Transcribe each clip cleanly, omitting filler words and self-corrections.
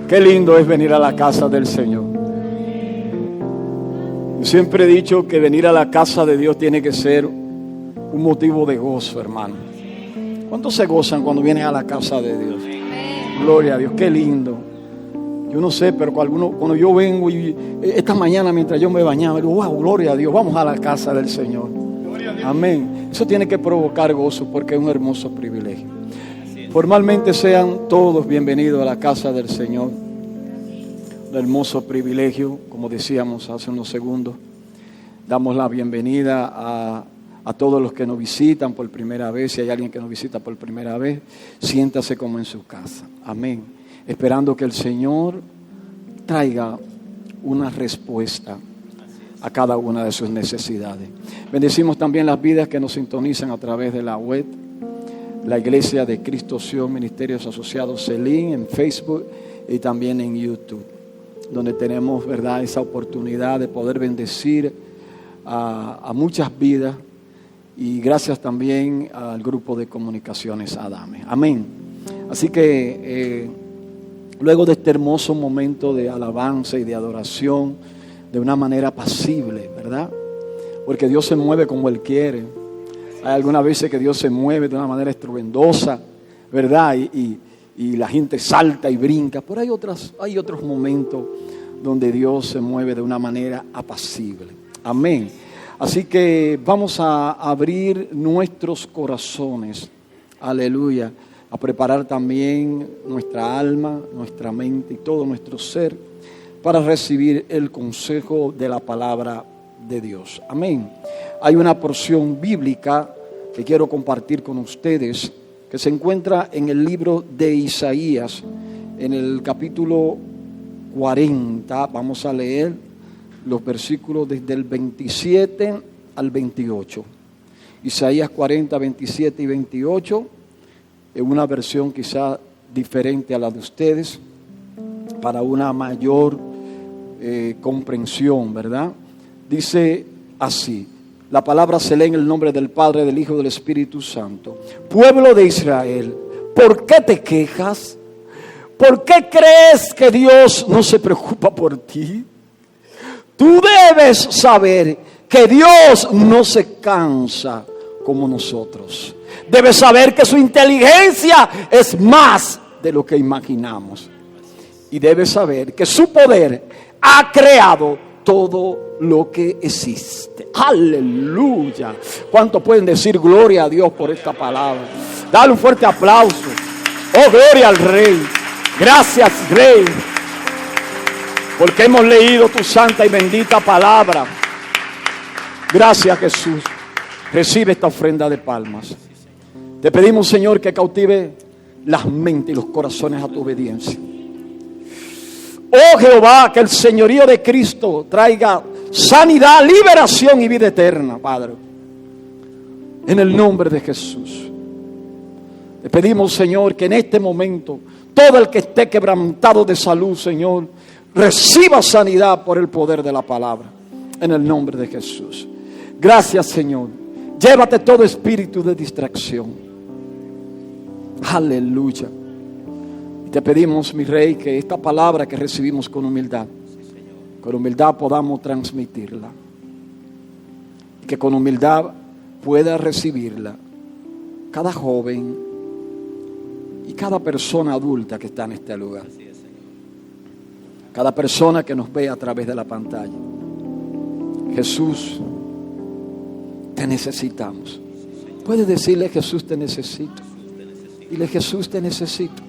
Qué lindo es venir a la casa del Señor. Yo siempre he dicho que venir a la casa de Dios tiene que ser un motivo de gozo, hermano. ¿Cuántos se gozan cuando vienen a la casa de Dios? Gloria a Dios, qué lindo. Yo no sé, pero cuando yo vengo y esta mañana mientras yo me bañaba, digo, wow, gloria a Dios, vamos a la casa del Señor. Amén. Eso tiene que provocar gozo porque es un hermoso privilegio. Formalmente sean todos bienvenidos a la casa del Señor. Un hermoso privilegio, como decíamos hace unos segundos. Damos la bienvenida a todos los que nos visitan por primera vez. Si hay alguien que nos visita por primera vez, siéntase como en su casa. Amén. Esperando que el Señor traiga una respuesta a cada una de sus necesidades. Bendecimos también las vidas que nos sintonizan a través de la web, la Iglesia de Cristo Sion, Ministerios Asociados Selín, en Facebook y también en YouTube, donde tenemos, ¿verdad?, esa oportunidad de poder bendecir a muchas vidas, y gracias también al grupo de comunicaciones Adame. Amén. Así que luego de este hermoso momento de alabanza y de adoración, de una manera pasible, ¿verdad? Porque Dios se mueve como Él quiere. Hay algunas veces que Dios se mueve de una manera estruendosa, ¿verdad? Y la gente salta y brinca. Pero hay otros momentos donde Dios se mueve de una manera apacible. Amén. Así que vamos a abrir nuestros corazones, aleluya, a preparar también nuestra alma, nuestra mente y todo nuestro ser para recibir el consejo de la palabra de Dios. Amén. Hay una porción bíblica que quiero compartir con ustedes que se encuentra en el libro de Isaías, en el capítulo 40. Vamos a leer los versículos desde el 27 al 28. Isaías 40, 27 y 28, en una versión quizá diferente a la de ustedes, para una mayor comprensión, ¿verdad? Dice así, la palabra se lee en el nombre del Padre, del Hijo y del Espíritu Santo. Pueblo de Israel, ¿por qué te quejas? ¿Por qué crees que Dios no se preocupa por ti? Tú debes saber que Dios no se cansa como nosotros. Debes saber que su inteligencia es más de lo que imaginamos. Y debes saber que su poder ha creado todo lo que existe. Aleluya. ¿Cuántos pueden decir gloria a Dios por esta palabra? Dale un fuerte aplauso. Oh, gloria al Rey. Gracias, Rey, porque hemos leído tu santa y bendita palabra. Gracias, Jesús. Recibe esta ofrenda de palmas. Te pedimos, Señor, que cautive las mentes y los corazones a tu obediencia. Oh Jehová, que el señorío de Cristo traiga sanidad, liberación y vida eterna, Padre. En el nombre de Jesús. Te pedimos, Señor, que en este momento todo el que esté quebrantado de salud, Señor, reciba sanidad por el poder de la palabra. En el nombre de Jesús. Gracias, Señor. Llévate todo espíritu de distracción. Aleluya. Y te pedimos, mi Rey, que esta palabra que recibimos con humildad podamos transmitirla. Y que con humildad pueda recibirla cada joven y cada persona adulta que está en este lugar. Cada persona que nos ve a través de la pantalla. Jesús, te necesitamos. Puedes decirle, Jesús, te necesito. Dile, Jesús, te necesito.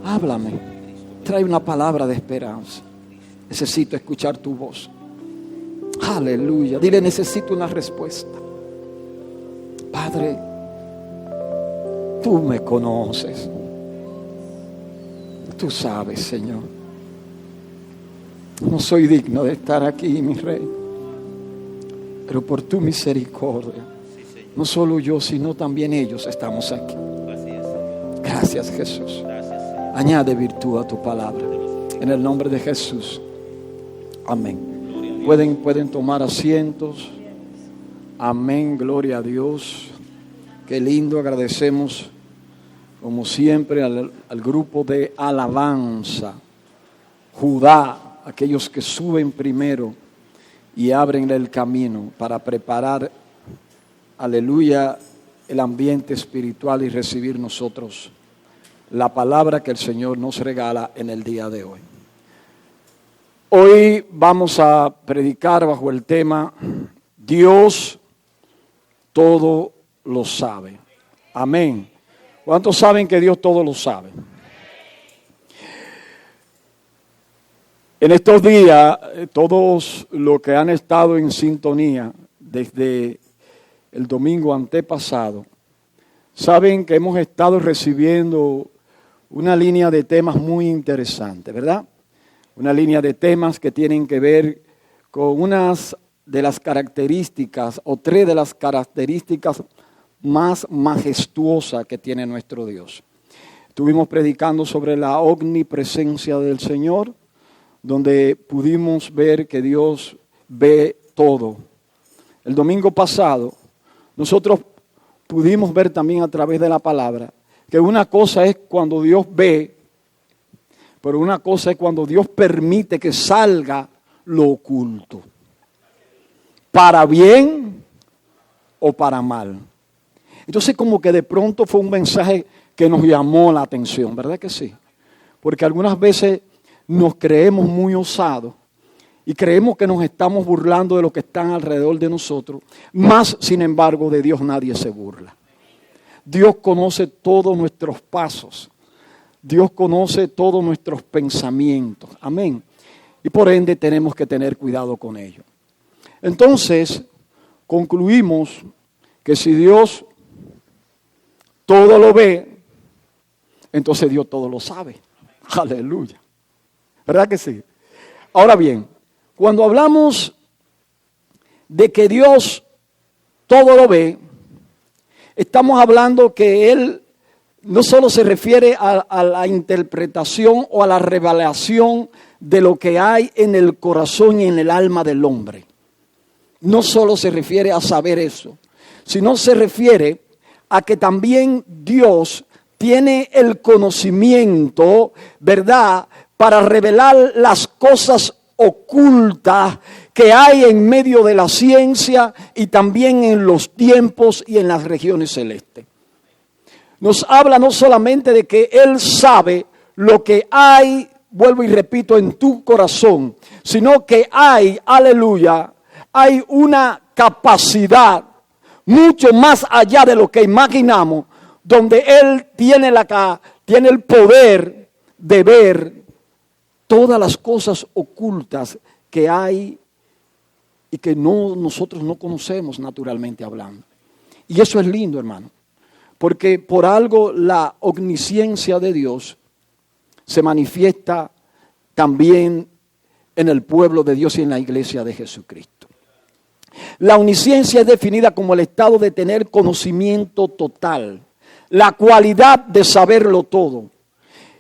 Háblame. Trae una palabra de esperanza. Necesito escuchar tu voz. Aleluya. Dile, necesito una respuesta. Padre, tú me conoces. Tú sabes, Señor. No soy digno de estar aquí, mi Rey. Pero por tu misericordia, no solo yo, sino también ellos estamos aquí. Gracias, Jesús. Añade virtud a tu palabra. En el nombre de Jesús. Amén. Pueden tomar asientos. Amén. Gloria a Dios. Qué lindo. Agradecemos, como siempre, al grupo de alabanza. Judá, aquellos que suben primero y abren el camino para preparar, aleluya, el ambiente espiritual y recibir nosotros la palabra que el Señor nos regala en el día de hoy. Hoy vamos a predicar bajo el tema Dios todo lo sabe. Amén. ¿Cuántos saben que Dios todo lo sabe? En estos días, todos los que han estado en sintonía desde el domingo antepasado, saben que hemos estado recibiendo una línea de temas muy interesante, ¿verdad? Una línea de temas que tienen que ver con unas de las características o tres de las características más majestuosas que tiene nuestro Dios. Estuvimos predicando sobre la omnipresencia del Señor, donde pudimos ver que Dios ve todo. El domingo pasado, nosotros pudimos ver también a través de la palabra que una cosa es cuando Dios ve, pero una cosa es cuando Dios permite que salga lo oculto, para bien o para mal. Entonces como que de pronto fue un mensaje que nos llamó la atención, ¿verdad que sí? Porque algunas veces nos creemos muy osados y creemos que nos estamos burlando de los que están alrededor de nosotros. Más, sin embargo, de Dios nadie se burla. Dios conoce todos nuestros pasos. Dios conoce todos nuestros pensamientos. Amén. Y por ende tenemos que tener cuidado con ello. Entonces, concluimos que si Dios todo lo ve, entonces Dios todo lo sabe. Aleluya. ¿Verdad que sí? Ahora bien, cuando hablamos de que Dios todo lo ve, estamos hablando que Él no solo se refiere a la interpretación o a la revelación de lo que hay en el corazón y en el alma del hombre. No solo se refiere a saber eso, sino se refiere a que también Dios tiene el conocimiento, ¿verdad?, para revelar las cosas ocultas que hay en medio de la ciencia y también en los tiempos y en las regiones celestes. Nos habla no solamente de que Él sabe lo que hay, vuelvo y repito, en tu corazón, sino que hay, aleluya, hay una capacidad mucho más allá de lo que imaginamos, donde Él tiene el poder de ver todas las cosas ocultas que hay y que nosotros no conocemos naturalmente hablando. Y eso es lindo, hermano, porque por algo la omnisciencia de Dios se manifiesta también en el pueblo de Dios y en la iglesia de Jesucristo. La omnisciencia es definida como el estado de tener conocimiento total, la cualidad de saberlo todo.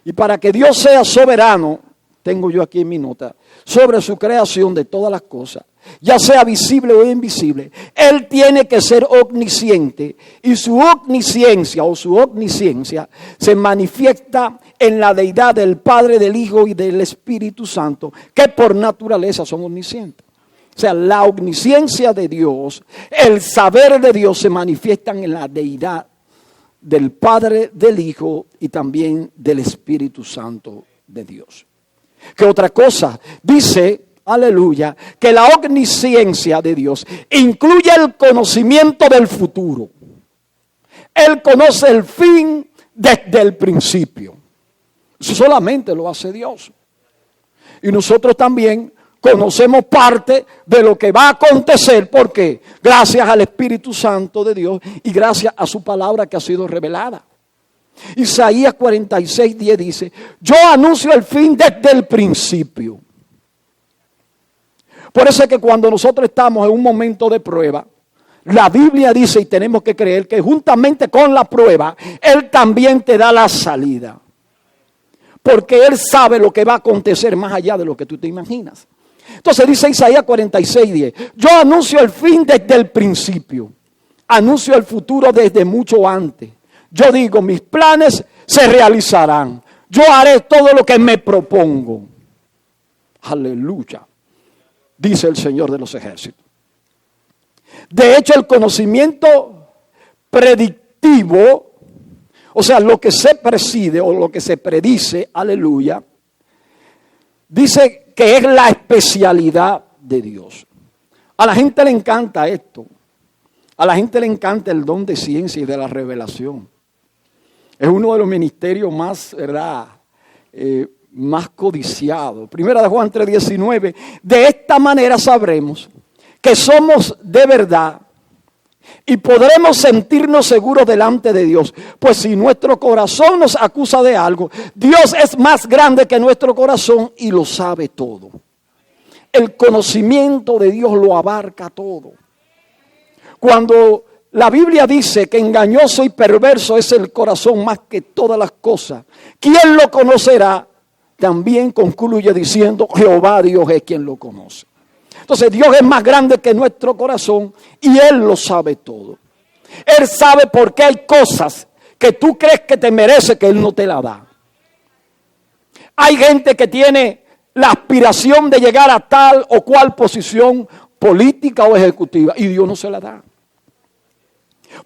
Y para que Dios sea soberano, tengo yo aquí en mi nota, sobre su creación de todas las cosas, ya sea visible o invisible, Él tiene que ser omnisciente y su omnisciencia se manifiesta en la deidad del Padre, del Hijo y del Espíritu Santo, que por naturaleza son omniscientes. O sea, la omnisciencia de Dios, el saber de Dios se manifiestan en la deidad del Padre, del Hijo y también del Espíritu Santo de Dios. ¿Qué otra cosa? Dice, aleluya, que la omnisciencia de Dios incluye el conocimiento del futuro. Él conoce el fin desde el principio. Eso solamente lo hace Dios. Y nosotros también conocemos parte de lo que va a acontecer. ¿Por qué? Gracias al Espíritu Santo de Dios y gracias a su palabra que ha sido revelada. Isaías 46:10 dice: yo anuncio el fin desde el principio. Por eso es que cuando nosotros estamos en un momento de prueba, la Biblia dice, y tenemos que creer, que juntamente con la prueba, Él también te da la salida. Porque Él sabe lo que va a acontecer más allá de lo que tú te imaginas. Entonces dice Isaías 46:10, yo anuncio el fin desde el principio, anuncio el futuro desde mucho antes. Yo digo, mis planes se realizarán, yo haré todo lo que me propongo. Aleluya, dice el Señor de los ejércitos. De hecho, el conocimiento predictivo, o sea, lo que se preside o lo que se predice, aleluya, dice que es la especialidad de Dios. A la gente le encanta esto. A la gente le encanta el don de ciencia y de la revelación. Es uno de los ministerios más, ¿verdad?, más codiciados. Primera de Juan 3:19. De esta manera sabremos que somos de verdad y podremos sentirnos seguros delante de Dios. Pues si nuestro corazón nos acusa de algo, Dios es más grande que nuestro corazón y lo sabe todo. El conocimiento de Dios lo abarca todo. Cuando la Biblia dice que engañoso y perverso es el corazón más que todas las cosas, ¿quién lo conocerá? También concluye diciendo, Jehová Dios es quien lo conoce. Entonces Dios es más grande que nuestro corazón y Él lo sabe todo. Él sabe por qué hay cosas que tú crees que te merece que Él no te la da. Hay gente que tiene la aspiración de llegar a tal o cual posición política o ejecutiva y Dios no se la da.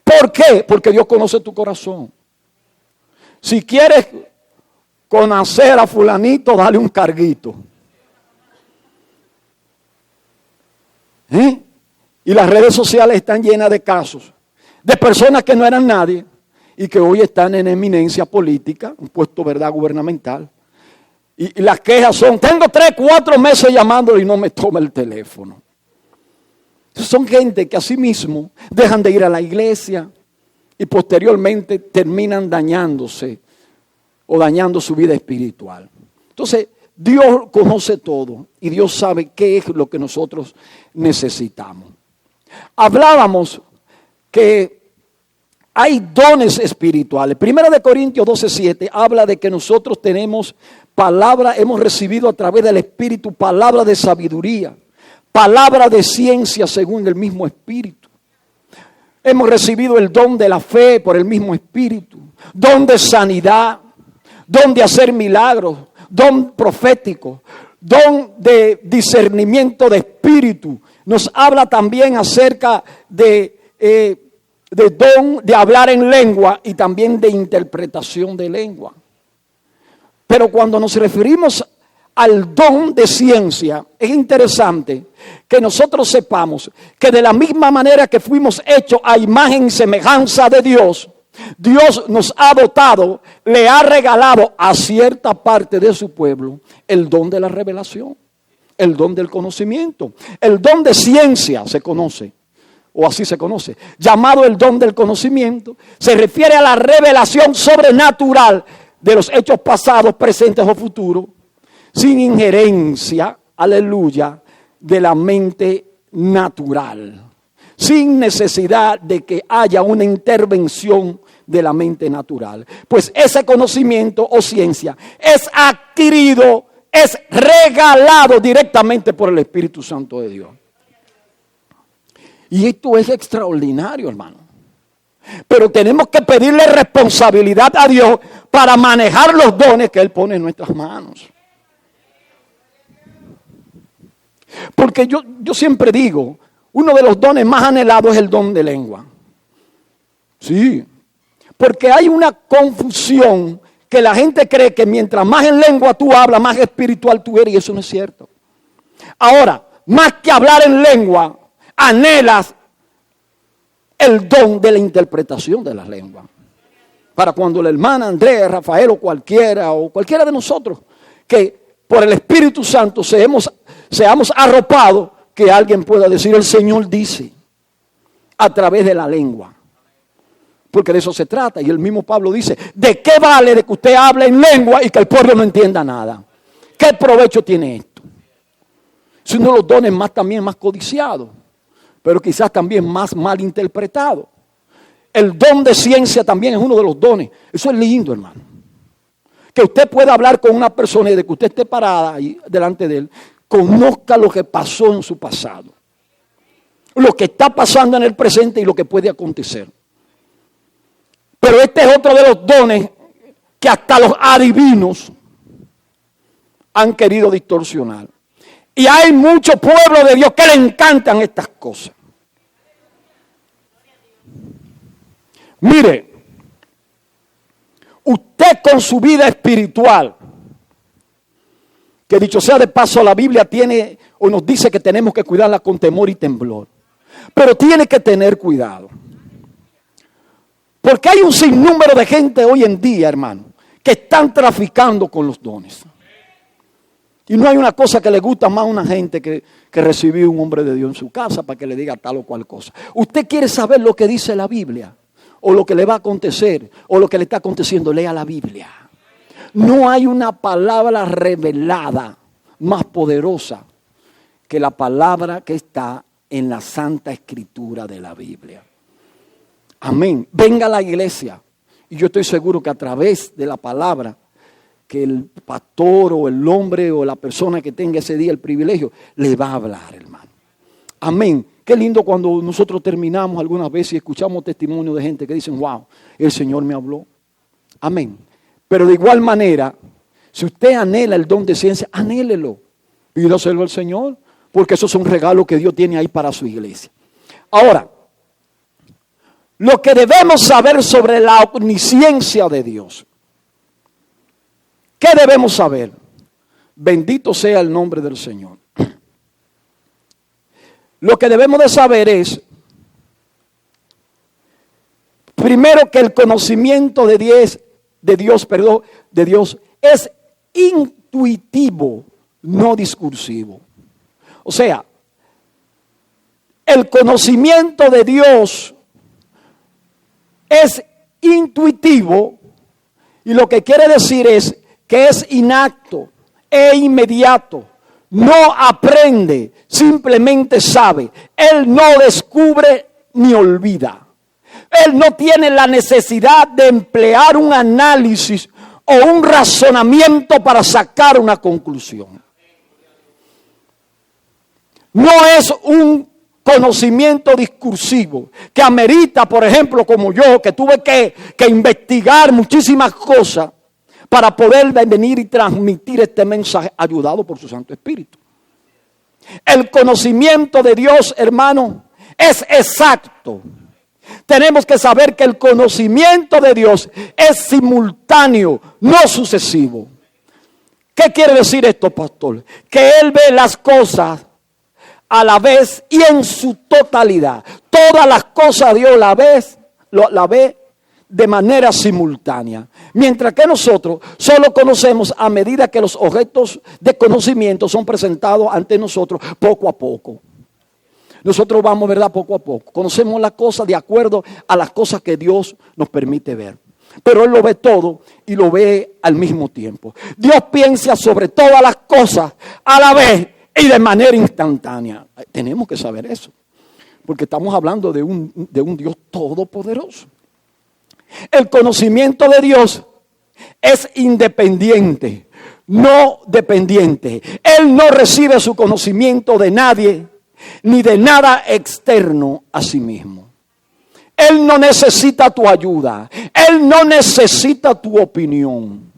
¿Por qué? Porque Dios conoce tu corazón. Si quieres conocer a fulanito, dale un carguito. Y las redes sociales están llenas de casos de personas que no eran nadie y que hoy están en eminencia política, un puesto, ¿verdad?, gubernamental. Y las quejas son, tengo 3, 4 meses llamándolo y no me toma el teléfono. Son gente que así mismo dejan de ir a la iglesia y posteriormente terminan dañándose o dañando su vida espiritual. Entonces, Dios conoce todo y Dios sabe qué es lo que nosotros necesitamos. Hablábamos que hay dones espirituales. Primera de Corintios 12:7 habla de que nosotros tenemos palabra, hemos recibido a través del Espíritu palabra de sabiduría, palabra de ciencia según el mismo Espíritu. Hemos recibido el don de la fe por el mismo Espíritu, don de sanidad, don de hacer milagros, don profético, don de discernimiento de espíritu. Nos habla también acerca de don de hablar en lengua y también de interpretación de lengua. Pero cuando nos referimos al don de ciencia, es interesante que nosotros sepamos que de la misma manera que fuimos hechos a imagen y semejanza de Dios, Dios nos ha dotado, le ha regalado a cierta parte de su pueblo el don de la revelación, el don del conocimiento, el don de ciencia se conoce, o así se conoce, llamado el don del conocimiento, se refiere a la revelación sobrenatural de los hechos pasados, presentes o futuros, sin injerencia, aleluya, de la mente natural, sin necesidad de que haya una intervención de la mente natural. Pues ese conocimiento o ciencia es adquirido, es regalado directamente por el Espíritu Santo de Dios. Y esto es extraordinario, hermano. Pero tenemos que pedirle responsabilidad a Dios para manejar los dones que Él pone en nuestras manos. Porque yo siempre digo, uno de los dones más anhelados es el don de lengua. Sí, porque hay una confusión que la gente cree que mientras más en lengua tú hablas, más espiritual tú eres, y eso no es cierto. Ahora, más que hablar en lengua, anhelas el don de la interpretación de las lenguas. Para cuando la hermana Andrea, Rafael o cualquiera de nosotros, que por el Espíritu Santo seamos arropados, que alguien pueda decir, el Señor dice, a través de la lengua. Porque de eso se trata. Y el mismo Pablo dice, ¿de qué vale de que usted hable en lengua y que el pueblo no entienda nada? ¿Qué provecho tiene esto? Es uno de los dones también más codiciados, pero quizás también más mal interpretado. El don de ciencia también es uno de los dones. Eso es lindo, hermano. Que usted pueda hablar con una persona y de que usted esté parada ahí delante de él, conozca lo que pasó en su pasado, lo que está pasando en el presente y lo que puede acontecer. Pero este es otro de los dones que hasta los adivinos han querido distorsionar. Y hay mucho pueblo de Dios que le encantan estas cosas. Mire, usted con su vida espiritual, que dicho sea de paso, la Biblia tiene o nos dice que tenemos que cuidarla con temor y temblor. Pero tiene que tener cuidado. Porque hay un sinnúmero de gente hoy en día, hermano, que están traficando con los dones. Y no hay una cosa que le gusta más a una gente que recibir un hombre de Dios en su casa para que le diga tal o cual cosa. Usted quiere saber lo que dice la Biblia, o lo que le va a acontecer, o lo que le está aconteciendo, lea la Biblia. No hay una palabra revelada más poderosa que la palabra que está en la Santa Escritura de la Biblia. Amén. Venga a la iglesia. Y yo estoy seguro que a través de la palabra que el pastor o el hombre o la persona que tenga ese día el privilegio le va a hablar, hermano. Amén. Qué lindo cuando nosotros terminamos algunas veces y escuchamos testimonios de gente que dicen, wow, el Señor me habló. Amén. Pero de igual manera, si usted anhela el don de ciencia, anhélelo. Pídaselo al Señor, porque eso es un regalo que Dios tiene ahí para su iglesia. Ahora, lo que debemos saber sobre la omnisciencia de Dios. ¿Qué debemos saber? Bendito sea el nombre del Señor. Lo que debemos de saber es, primero, que el conocimiento de Dios es intuitivo, no discursivo. O sea, el conocimiento de Dios es intuitivo, y lo que quiere decir es que es inacto e inmediato. No aprende, simplemente sabe. Él no descubre ni olvida. Él no tiene la necesidad de emplear un análisis o un razonamiento para sacar una conclusión. No es un conocimiento discursivo que amerita, por ejemplo, como yo, que tuve que investigar muchísimas cosas para poder venir y transmitir este mensaje ayudado por su Santo Espíritu. El conocimiento de Dios, hermano, es exacto. Tenemos que saber que el conocimiento de Dios es simultáneo, no sucesivo. ¿Qué quiere decir esto, pastor? Que Él ve las cosas a la vez y en su totalidad. Todas las cosas Dios la ve de manera simultánea. Mientras que nosotros solo conocemos a medida que los objetos de conocimiento son presentados ante nosotros poco a poco. Nosotros vamos, ¿verdad? Poco a poco. Conocemos las cosas de acuerdo a las cosas que Dios nos permite ver. Pero Él lo ve todo y lo ve al mismo tiempo. Dios piensa sobre todas las cosas a la vez y de manera instantánea. Tenemos que saber eso, porque estamos hablando de un Dios todopoderoso. El conocimiento de Dios es independiente, no dependiente. Él no recibe su conocimiento de nadie, ni de nada externo a sí mismo. Él no necesita tu ayuda. Él no necesita tu opinión.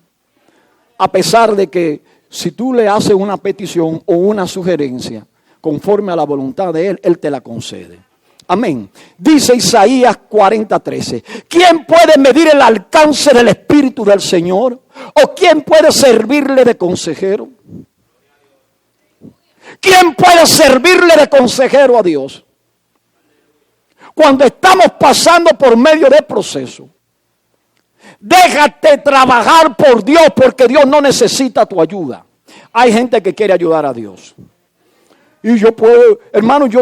A pesar de que si tú le haces una petición o una sugerencia conforme a la voluntad de Él, Él te la concede. Amén. Dice Isaías 40:13. ¿Quién puede medir el alcance del Espíritu del Señor? ¿O quién puede servirle de consejero? ¿Quién puede servirle de consejero a Dios? Cuando estamos pasando por medio de proceso, déjate trabajar por Dios, porque Dios no necesita tu ayuda. Hay gente que quiere ayudar a Dios. Y yo puedo, hermano, yo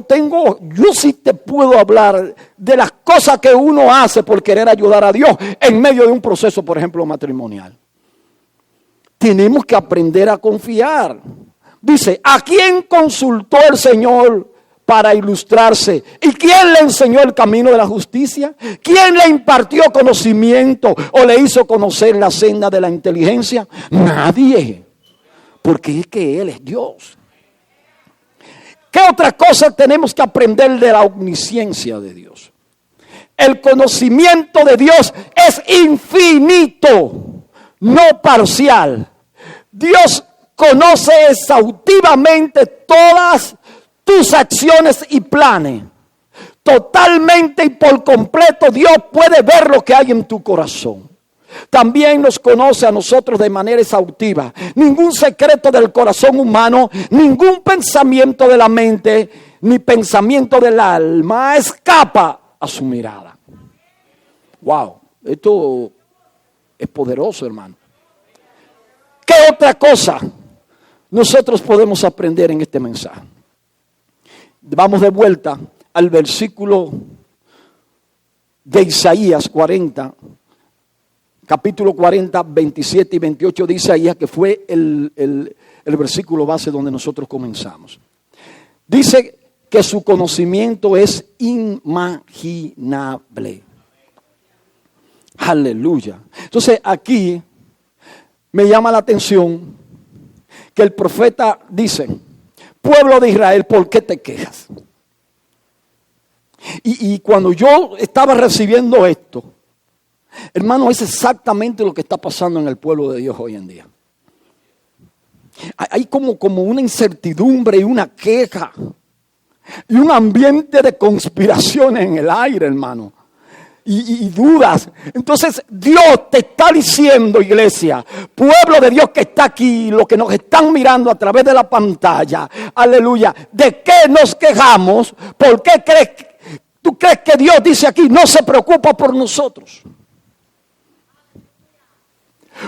sí te puedo hablar de las cosas que uno hace por querer ayudar a Dios en medio de un proceso, por ejemplo, matrimonial. Tenemos que aprender a confiar. Dice, ¿a quién consultó el Señor para ilustrarse? ¿Y quién le enseñó el camino de la justicia? ¿Quién le impartió conocimiento o le hizo conocer la senda de la inteligencia? Nadie, porque es que Él es Dios. ¿Qué otra cosa tenemos que aprender de la omnisciencia de Dios? El conocimiento de Dios es infinito, no parcial. Dios conoce exhaustivamente todas tus acciones y planes. Totalmente y por completo Dios puede ver lo que hay en tu corazón. También nos conoce a nosotros de manera exhaustiva. Ningún secreto del corazón humano, ningún pensamiento de la mente, ni pensamiento del alma escapa a su mirada. Wow, esto es poderoso, hermano. ¿Qué otra cosa nosotros podemos aprender en este mensaje? Vamos de vuelta al versículo de Isaías 40, capítulo 40, 27 y 28 de Isaías, que fue el versículo base donde nosotros comenzamos. Dice que su conocimiento es inimaginable. Aleluya. Entonces aquí me llama la atención que el profeta dice: pueblo de Israel, ¿por qué te quejas? Y cuando yo estaba recibiendo esto, hermano, es exactamente lo que está pasando en el pueblo de Dios hoy en día. Hay como una incertidumbre y una queja y un ambiente de conspiración en el aire, hermano. Y dudas. Entonces Dios te está diciendo, iglesia, pueblo de Dios que está aquí, los que nos están mirando a través de la pantalla, aleluya, ¿de qué nos quejamos? ¿Por qué tú crees que Dios dice aquí, no se preocupa por nosotros?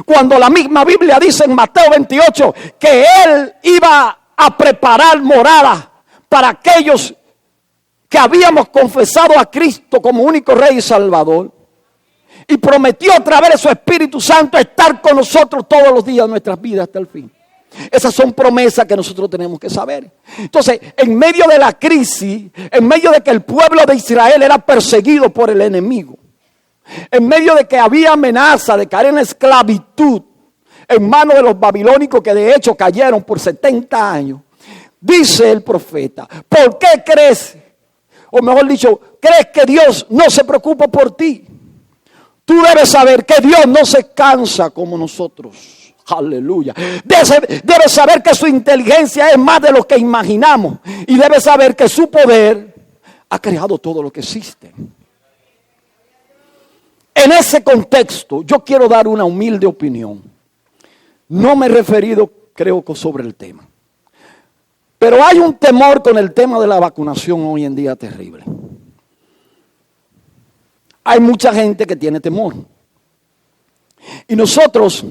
Cuando la misma Biblia dice en Mateo 28 que Él iba a preparar morada para aquellos que habíamos confesado a Cristo como único Rey y Salvador, y prometió a través de su Espíritu Santo estar con nosotros todos los días de nuestras vidas hasta el fin. Esas son promesas que nosotros tenemos que saber. Entonces, en medio de la crisis, en medio de que el pueblo de Israel era perseguido por el enemigo, en medio de que había amenaza de caer en la esclavitud en manos de los babilónicos, que de hecho cayeron por 70 años, dice el profeta: ¿por qué crees? O mejor dicho, ¿crees que Dios no se preocupa por ti? Tú debes saber que Dios no se cansa como nosotros. Aleluya. Debes saber que su inteligencia es más de lo que imaginamos. Y debes saber que su poder ha creado todo lo que existe. En ese contexto, yo quiero dar una humilde opinión. No me he referido, creo, sobre el tema. Pero hay un temor con el tema de la vacunación hoy en día terrible. Hay mucha gente que tiene temor. Y nosotros,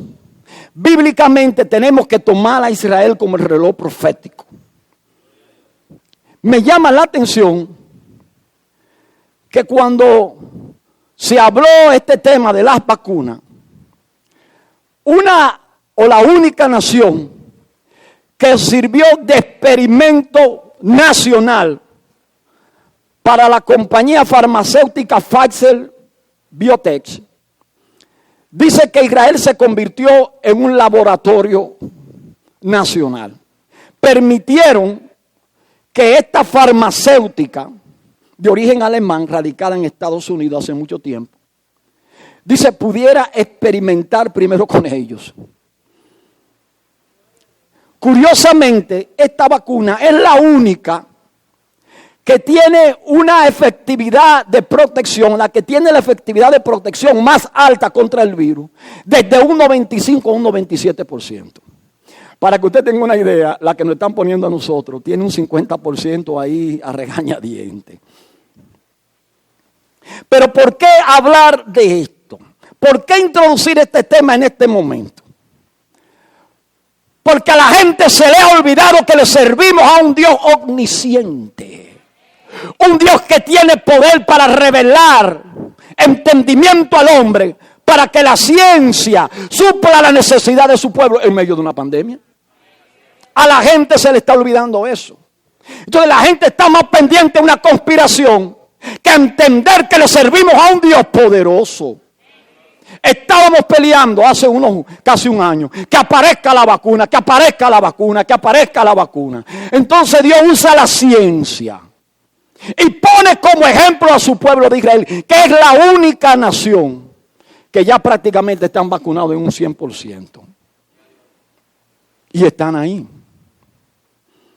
bíblicamente, tenemos que tomar a Israel como el reloj profético. Me llama la atención que cuando se habló este tema de las vacunas, la única nación que sirvió de experimento nacional para la compañía farmacéutica Pfizer Biotech, dice que Israel se convirtió en un laboratorio nacional. Permitieron que esta farmacéutica de origen alemán, radicada en Estados Unidos hace mucho tiempo, dice, pudiera experimentar primero con ellos. Curiosamente, esta vacuna es la única que tiene una efectividad de protección, la que tiene la efectividad de protección más alta contra el virus, desde un 95 a un 97%. Para que usted tenga una idea, la que nos están poniendo a nosotros tiene un 50% ahí a regañadientes. Pero ¿por qué hablar de esto? ¿Por qué introducir este tema en este momento? Porque a la gente se le ha olvidado que le servimos a un Dios omnisciente. Un Dios que tiene poder para revelar entendimiento al hombre, para que la ciencia supla la necesidad de su pueblo en medio de una pandemia. A la gente se le está olvidando eso. Entonces la gente está más pendiente de una conspiración que entender que le servimos a un Dios poderoso. Estábamos peleando hace casi un año que aparezca la vacuna, que aparezca la vacuna, que aparezca la vacuna. Entonces Dios usa la ciencia y pone como ejemplo a su pueblo de Israel, que es la única nación que ya prácticamente están vacunados en un 100%. Y están ahí.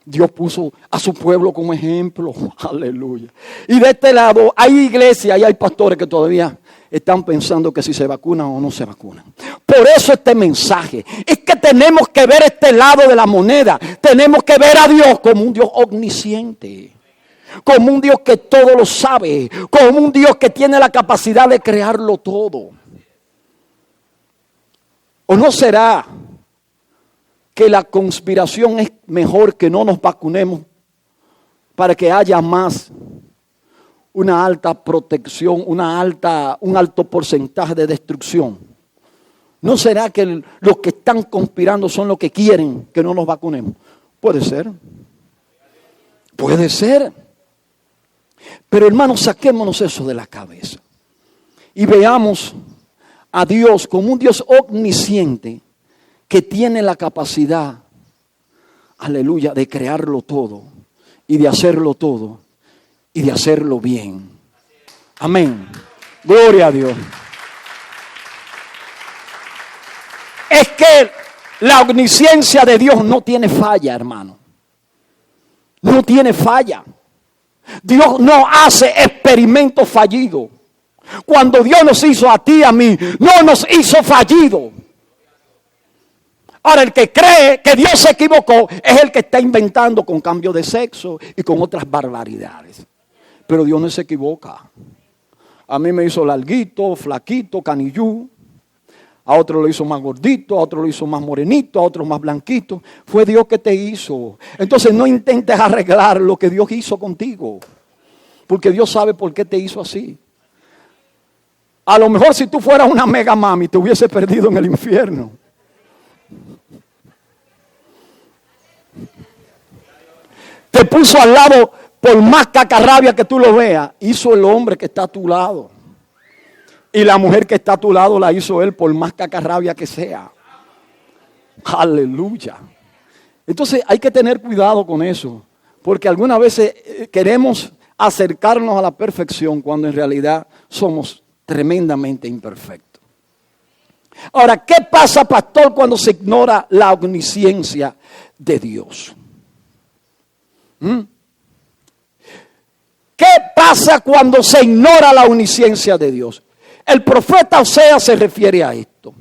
Dios puso a su pueblo como ejemplo. Aleluya. Y de este lado hay iglesias y hay pastores que todavía están pensando que si se vacunan o no se vacunan. Por eso este mensaje es que tenemos que ver este lado de la moneda. Tenemos que ver a Dios como un Dios omnisciente. Como un Dios que todo lo sabe. Como un Dios que tiene la capacidad de crearlo todo. ¿O no será que la conspiración es mejor que no nos vacunemos para que haya más, una alta protección, un alto porcentaje de destrucción? ¿No será que los que están conspirando son los que quieren que no nos vacunemos? Puede ser. Puede ser. Pero hermanos, saquémonos eso de la cabeza y veamos a Dios como un Dios omnisciente que tiene la capacidad, aleluya, de crearlo todo y de hacerlo todo y de hacerlo bien. Amén. Gloria a Dios. Es que la omnisciencia de Dios no tiene falla, hermano. No tiene falla. Dios no hace experimentos fallidos. Cuando Dios nos hizo a ti y a mí, no nos hizo fallido. Ahora, el que cree que Dios se equivocó es el que está inventando con cambio de sexo y con otras barbaridades. Pero Dios no se equivoca. A mí me hizo larguito, flaquito, canillú. A otro lo hizo más gordito, a otro lo hizo más morenito, a otro más blanquito. Fue Dios que te hizo. Entonces no intentes arreglar lo que Dios hizo contigo. Porque Dios sabe por qué te hizo así. A lo mejor si tú fueras una mega mami te hubiese perdido en el infierno. Te puso al lado, por más cacarrabia que tú lo veas, hizo el hombre que está a tu lado. Y la mujer que está a tu lado la hizo él, por más cacarrabia que sea. Aleluya. Entonces hay que tener cuidado con eso. Porque algunas veces queremos acercarnos a la perfección cuando en realidad somos tremendamente imperfectos. Ahora, ¿qué pasa, pastor, cuando se ignora la omnisciencia de Dios? ¿Qué pasa cuando se ignora la omnisciencia de Dios? El profeta Oseas se refiere a esto.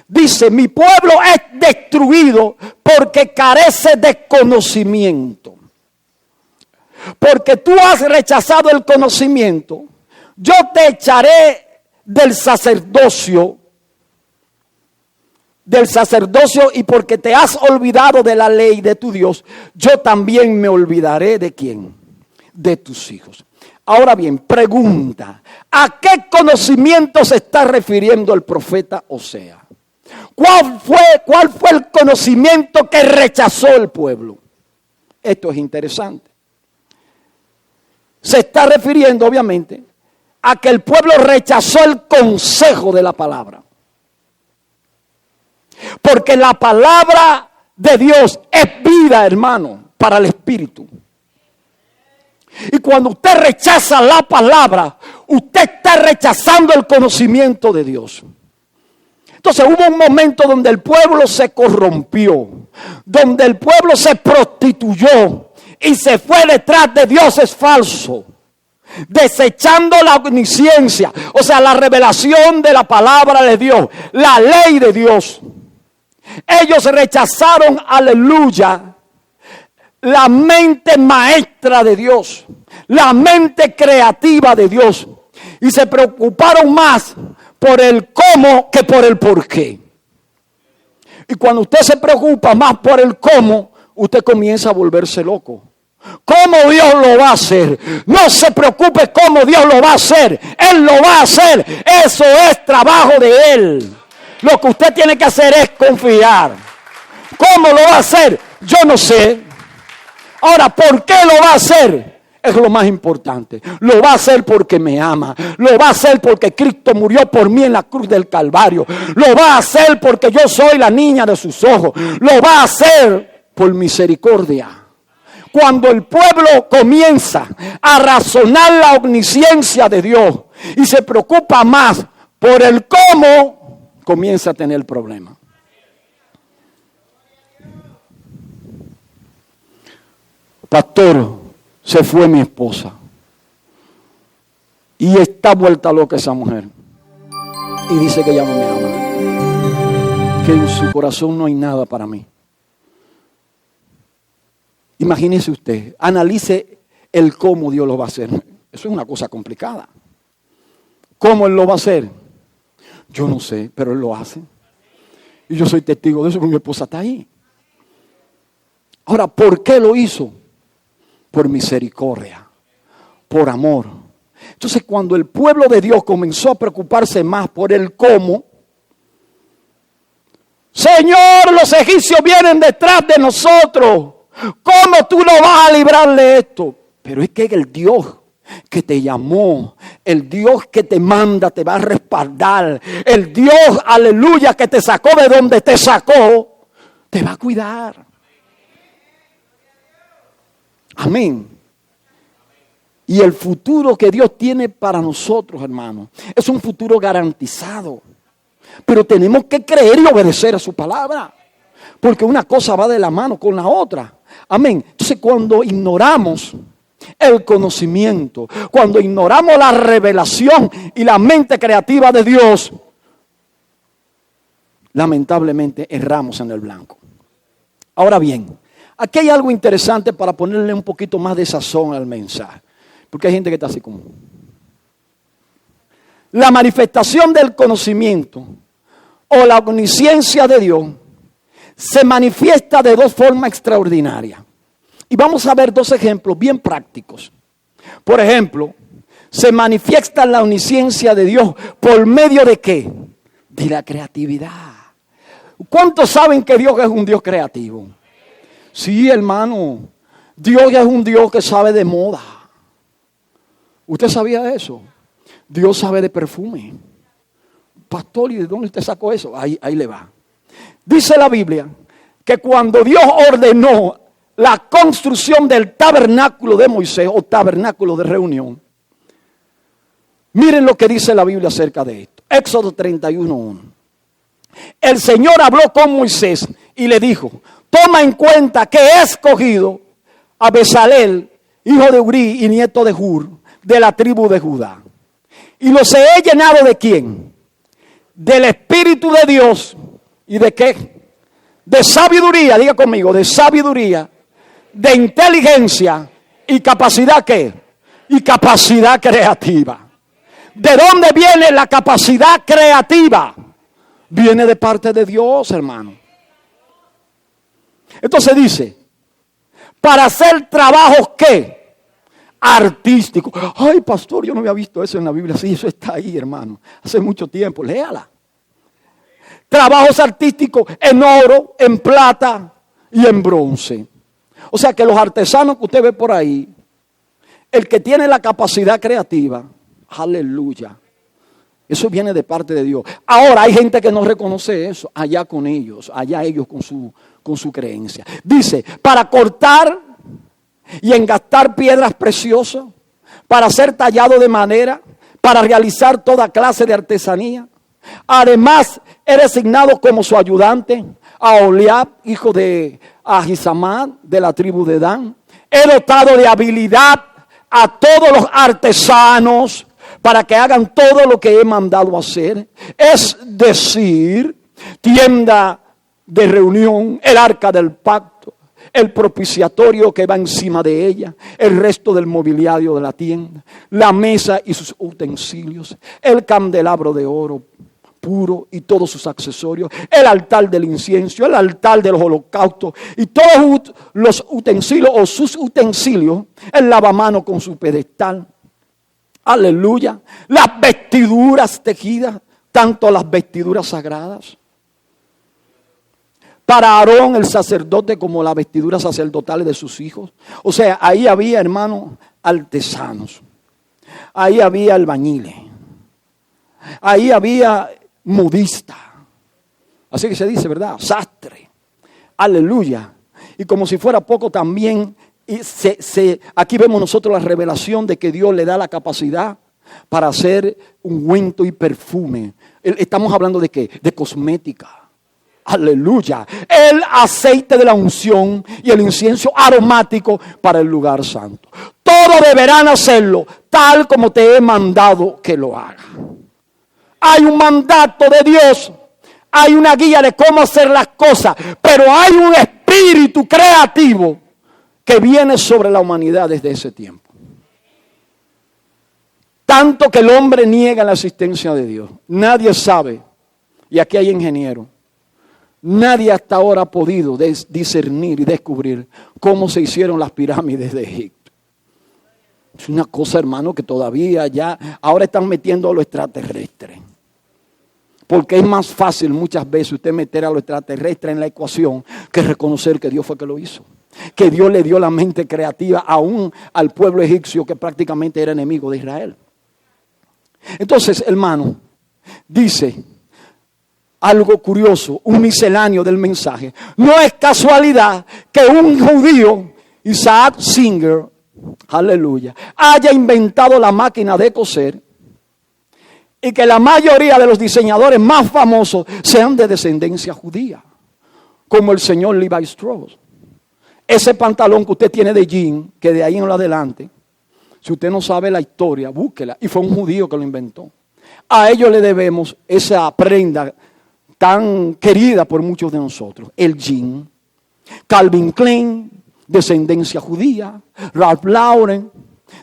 Dice, mi pueblo es destruido porque carece de conocimiento. Porque tú has rechazado el conocimiento, yo te echaré del sacerdocio y porque te has olvidado de la ley de tu Dios, yo también me olvidaré ¿de quién? De tus hijos. Ahora bien, pregunta, ¿a qué conocimiento se está refiriendo el profeta Oseas? ¿Cuál fue el conocimiento que rechazó el pueblo? Esto es interesante. Se está refiriendo obviamente a que el pueblo rechazó el consejo de la palabra. Porque la palabra de Dios es vida, hermano, para el espíritu. Y cuando usted rechaza la palabra, usted está rechazando el conocimiento de Dios. Entonces hubo un momento donde el pueblo se corrompió, donde el pueblo se prostituyó y se fue detrás de dioses falsos, desechando la omnisciencia, o sea, la revelación de la palabra de Dios, la ley de Dios. Ellos rechazaron, aleluya, la mente maestra de Dios, la mente creativa de Dios, y se preocuparon más por el cómo que por el por qué. Y cuando usted se preocupa más por el cómo, usted comienza a volverse loco. ¿Cómo Dios lo va a hacer? No se preocupe cómo Dios lo va a hacer. Él lo va a hacer. Eso es trabajo de Él. Lo que usted tiene que hacer es confiar. ¿Cómo lo va a hacer? Yo no sé. Ahora, ¿por qué lo va a hacer? Es lo más importante. Lo va a hacer porque me ama. Lo va a hacer porque Cristo murió por mí en la cruz del Calvario. Lo va a hacer porque yo soy la niña de sus ojos. Lo va a hacer por misericordia. Cuando el pueblo comienza a razonar la omnisciencia de Dios y se preocupa más por el cómo, comienza a tener problemas. pastor, se fue mi esposa. Y está vuelta loca esa mujer. Y dice que ella no me ama. Que en su corazón no hay nada para mí. Imagínese usted, analice el cómo Dios lo va a hacer. Eso es una cosa complicada. ¿Cómo Él lo va a hacer? Yo no sé, pero Él lo hace. Y yo soy testigo de eso porque mi esposa está ahí. Ahora, ¿por qué lo hizo? Por misericordia, por amor. Entonces, cuando el pueblo de Dios comenzó a preocuparse más por el cómo, Señor, los egipcios vienen detrás de nosotros. ¿Cómo tú no vas a librar de esto? Pero es que el Dios que te llamó, el Dios que te manda, te va a respaldar. El Dios, aleluya, que te sacó de donde te sacó, te va a cuidar. Amén. Y el futuro que Dios tiene para nosotros, hermanos, es un futuro garantizado. Pero tenemos que creer y obedecer a su palabra. Porque una cosa va de la mano con la otra. Amén. Entonces, cuando ignoramos el conocimiento, cuando ignoramos la revelación y la mente creativa de Dios, lamentablemente erramos en el blanco. Ahora bien, aquí hay algo interesante para ponerle un poquito más de sazón al mensaje. Porque hay gente que está así como... La manifestación del conocimiento o la omnisciencia de Dios se manifiesta de dos formas extraordinarias. Y vamos a ver dos ejemplos bien prácticos. Por ejemplo, se manifiesta la omnisciencia de Dios por medio de ¿qué? De la creatividad. ¿Cuántos saben que Dios es un Dios creativo? Sí, hermano. Dios es un Dios que sabe de moda. ¿Usted sabía eso? Dios sabe de perfume. Pastor, ¿y de dónde usted sacó eso? Ahí le va. Dice la Biblia que cuando Dios ordenó la construcción del tabernáculo de Moisés o tabernáculo de reunión, miren lo que dice la Biblia acerca de esto. Éxodo 31:1. El Señor habló con Moisés y le dijo: toma en cuenta que he escogido a Bezalel, hijo de Uri y nieto de Hur, de la tribu de Judá. Y los he llenado ¿de quién? Del Espíritu de Dios. ¿Y de qué? De sabiduría, diga conmigo, de sabiduría, de inteligencia y capacidad ¿qué? Y capacidad creativa. ¿De dónde viene la capacidad creativa? Viene de parte de Dios, hermano. Entonces dice, para hacer trabajos ¿qué? Artísticos. Ay, pastor, yo no había visto eso en la Biblia. Sí, eso está ahí, hermano. Hace mucho tiempo, léala. Trabajos artísticos en oro, en plata y en bronce. O sea que los artesanos que usted ve por ahí, el que tiene la capacidad creativa, aleluya, eso viene de parte de Dios. Ahora hay gente que no reconoce eso, allá con ellos, allá ellos con su creencia. Dice, para cortar y engastar piedras preciosas, para ser tallado de madera, para realizar toda clase de artesanía. Además, he designado como su ayudante a Oliab, hijo de Ahisamad, de la tribu de Dan. He dotado de habilidad a todos los artesanos para que hagan todo lo que he mandado hacer. Es decir, tienda de reunión, el arca del pacto, el propiciatorio que va encima de ella, el resto del mobiliario de la tienda, la mesa y sus utensilios, el candelabro de oro puro y todos sus accesorios, el altar del incienso, el altar de los holocaustos y todos los utensilios o sus utensilios, el lavamano con su pedestal. Aleluya. Las vestiduras tejidas, tanto las vestiduras sagradas para Aarón el sacerdote como las vestiduras sacerdotales de sus hijos. O sea, ahí había, hermano, artesanos. Ahí había albañiles. Ahí había modista. Así que se dice, ¿verdad? Sastre. Aleluya. Y como si fuera poco también, aquí vemos nosotros la revelación de que Dios le da la capacidad para hacer ungüento y perfume. Estamos hablando de ¿qué? De cosmética. Aleluya. El aceite de la unción y el incienso aromático para el lugar santo. Todos deberán hacerlo tal como te he mandado que lo haga. Hay un mandato de Dios. Hay una guía de cómo hacer las cosas. Pero hay un espíritu creativo que viene sobre la humanidad desde ese tiempo. Tanto que el hombre niega la existencia de Dios. Nadie sabe. Y aquí hay ingenieros. Nadie hasta ahora ha podido discernir y descubrir cómo se hicieron las pirámides de Egipto. Es una cosa, hermano, que todavía ahora están metiendo a lo extraterrestre. Porque es más fácil muchas veces usted meter a lo extraterrestre en la ecuación que reconocer que Dios fue que lo hizo. Que Dios le dio la mente creativa aún al pueblo egipcio que prácticamente era enemigo de Israel. Entonces, hermano, dice algo curioso, un misceláneo del mensaje. No es casualidad que un judío, Isaac Singer, aleluya, haya inventado la máquina de coser y que la mayoría de los diseñadores más famosos sean de descendencia judía, como el señor Levi Strauss. Ese pantalón que usted tiene de jean, que de ahí en adelante, si usted no sabe la historia, búsquela. Y fue un judío que lo inventó. A ellos le debemos esa prenda tan querida por muchos de nosotros. El jean. Calvin Klein, descendencia judía. Ralph Lauren,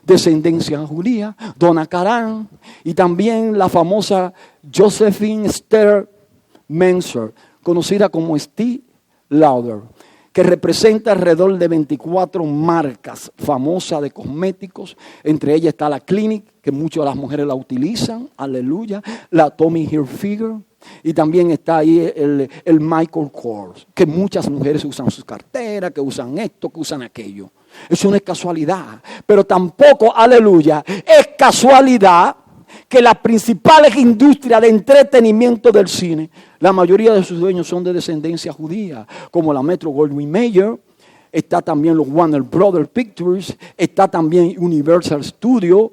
descendencia judía. Donna Karan. Y también la famosa Josephine Esther Menzer, conocida como Estée Lauder, que representa alrededor de 24 marcas famosas de cosméticos. Entre ellas está la Clinique, que muchas de las mujeres la utilizan, aleluya. La Tommy Hilfiger. Y también está ahí el Michael Kors, que muchas mujeres usan sus carteras, que usan esto, que usan aquello. Eso no es casualidad. Pero tampoco, aleluya, es casualidad que las principales industrias de entretenimiento del cine, la mayoría de sus dueños son de descendencia judía, como la Metro-Goldwyn-Mayer, está también los Warner Brothers Pictures, está también Universal Studios,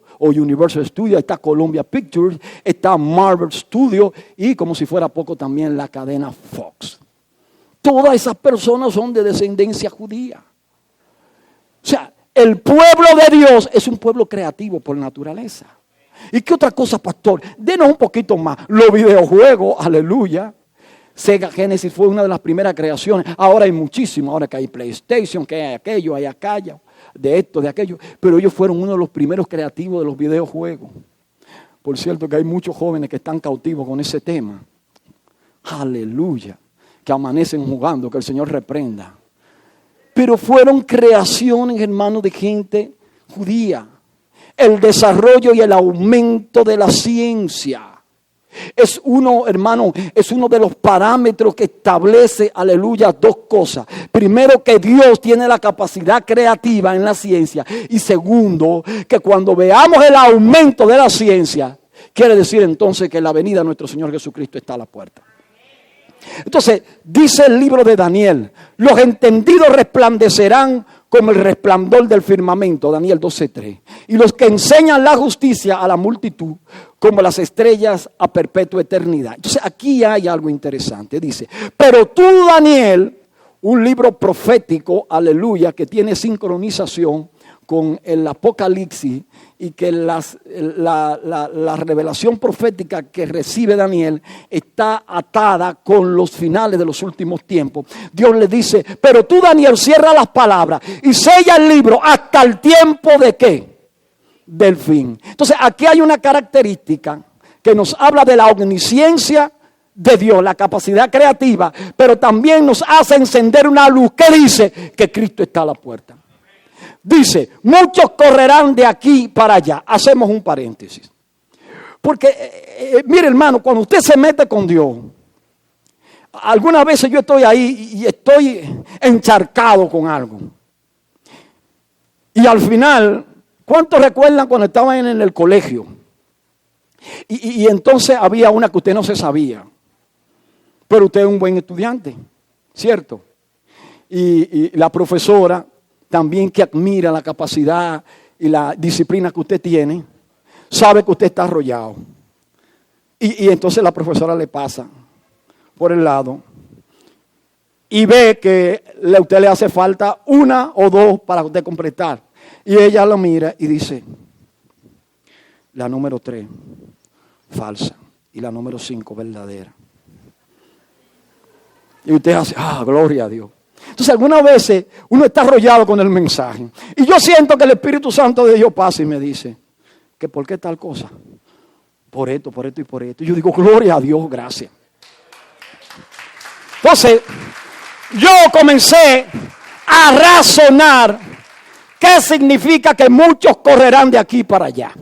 está Columbia Pictures, está Marvel Studios y como si fuera poco también la cadena Fox. Todas esas personas son de descendencia judía. O sea, el pueblo de Dios es un pueblo creativo por naturaleza. ¿Y qué otra cosa, pastor? Denos un poquito más. Los videojuegos, aleluya. Sega Genesis fue una de las primeras creaciones. Ahora hay muchísimo. Ahora que hay PlayStation, que hay aquello, hay aquello, de esto, de aquello. Pero ellos fueron uno de los primeros creativos de los videojuegos. Por cierto que hay muchos jóvenes que están cautivos con ese tema. Aleluya. Que amanecen jugando, que el Señor reprenda. Pero fueron creaciones, hermanos, de gente judía. El desarrollo y el aumento de la ciencia es uno, hermano, es uno de los parámetros que establece, aleluya, dos cosas. Primero, que Dios tiene la capacidad creativa en la ciencia. Y segundo, que cuando veamos el aumento de la ciencia, quiere decir entonces que la venida de nuestro Señor Jesucristo está a la puerta. Entonces, dice el libro de Daniel, los entendidos resplandecerán como el resplandor del firmamento, Daniel 12:3. Y los que enseñan la justicia a la multitud, como las estrellas a perpetua eternidad. Entonces, aquí hay algo interesante. Dice, pero tú, Daniel, un libro profético, aleluya, que tiene sincronización con el Apocalipsis y que la revelación profética que recibe Daniel está atada con los finales de los últimos tiempos. Dios le dice, pero tú, Daniel, cierra las palabras y sella el libro hasta el tiempo de ¿qué? Del fin. Entonces aquí hay una característica que nos habla de la omnisciencia de Dios, la capacidad creativa, pero también nos hace encender una luz que dice que Cristo está a la puerta. Dice, muchos correrán de aquí para allá. Hacemos un paréntesis. Porque, mire hermano, cuando usted se mete con Dios, algunas veces yo estoy ahí y estoy encharcado con algo. Y al final, ¿cuántos recuerdan cuando estaban en el colegio? Y entonces había una que usted no se sabía. Pero usted es un buen estudiante, ¿cierto? Y la profesora también, que admira la capacidad y la disciplina que usted tiene, sabe que usted está arrollado. Y entonces la profesora le pasa por el lado y ve que a usted le hace falta una o dos para usted completar. Y ella lo mira y dice, la número 3, falsa. Y la número 5, verdadera. Y usted hace, gloria a Dios. Entonces algunas veces uno está arrollado con el mensaje. Y yo siento que el Espíritu Santo de Dios pasa y me dice, ¿que por qué tal cosa? Por esto y por esto. Y yo digo, gloria a Dios, gracias. Entonces, yo comencé a razonar qué significa que muchos correrán de aquí para allá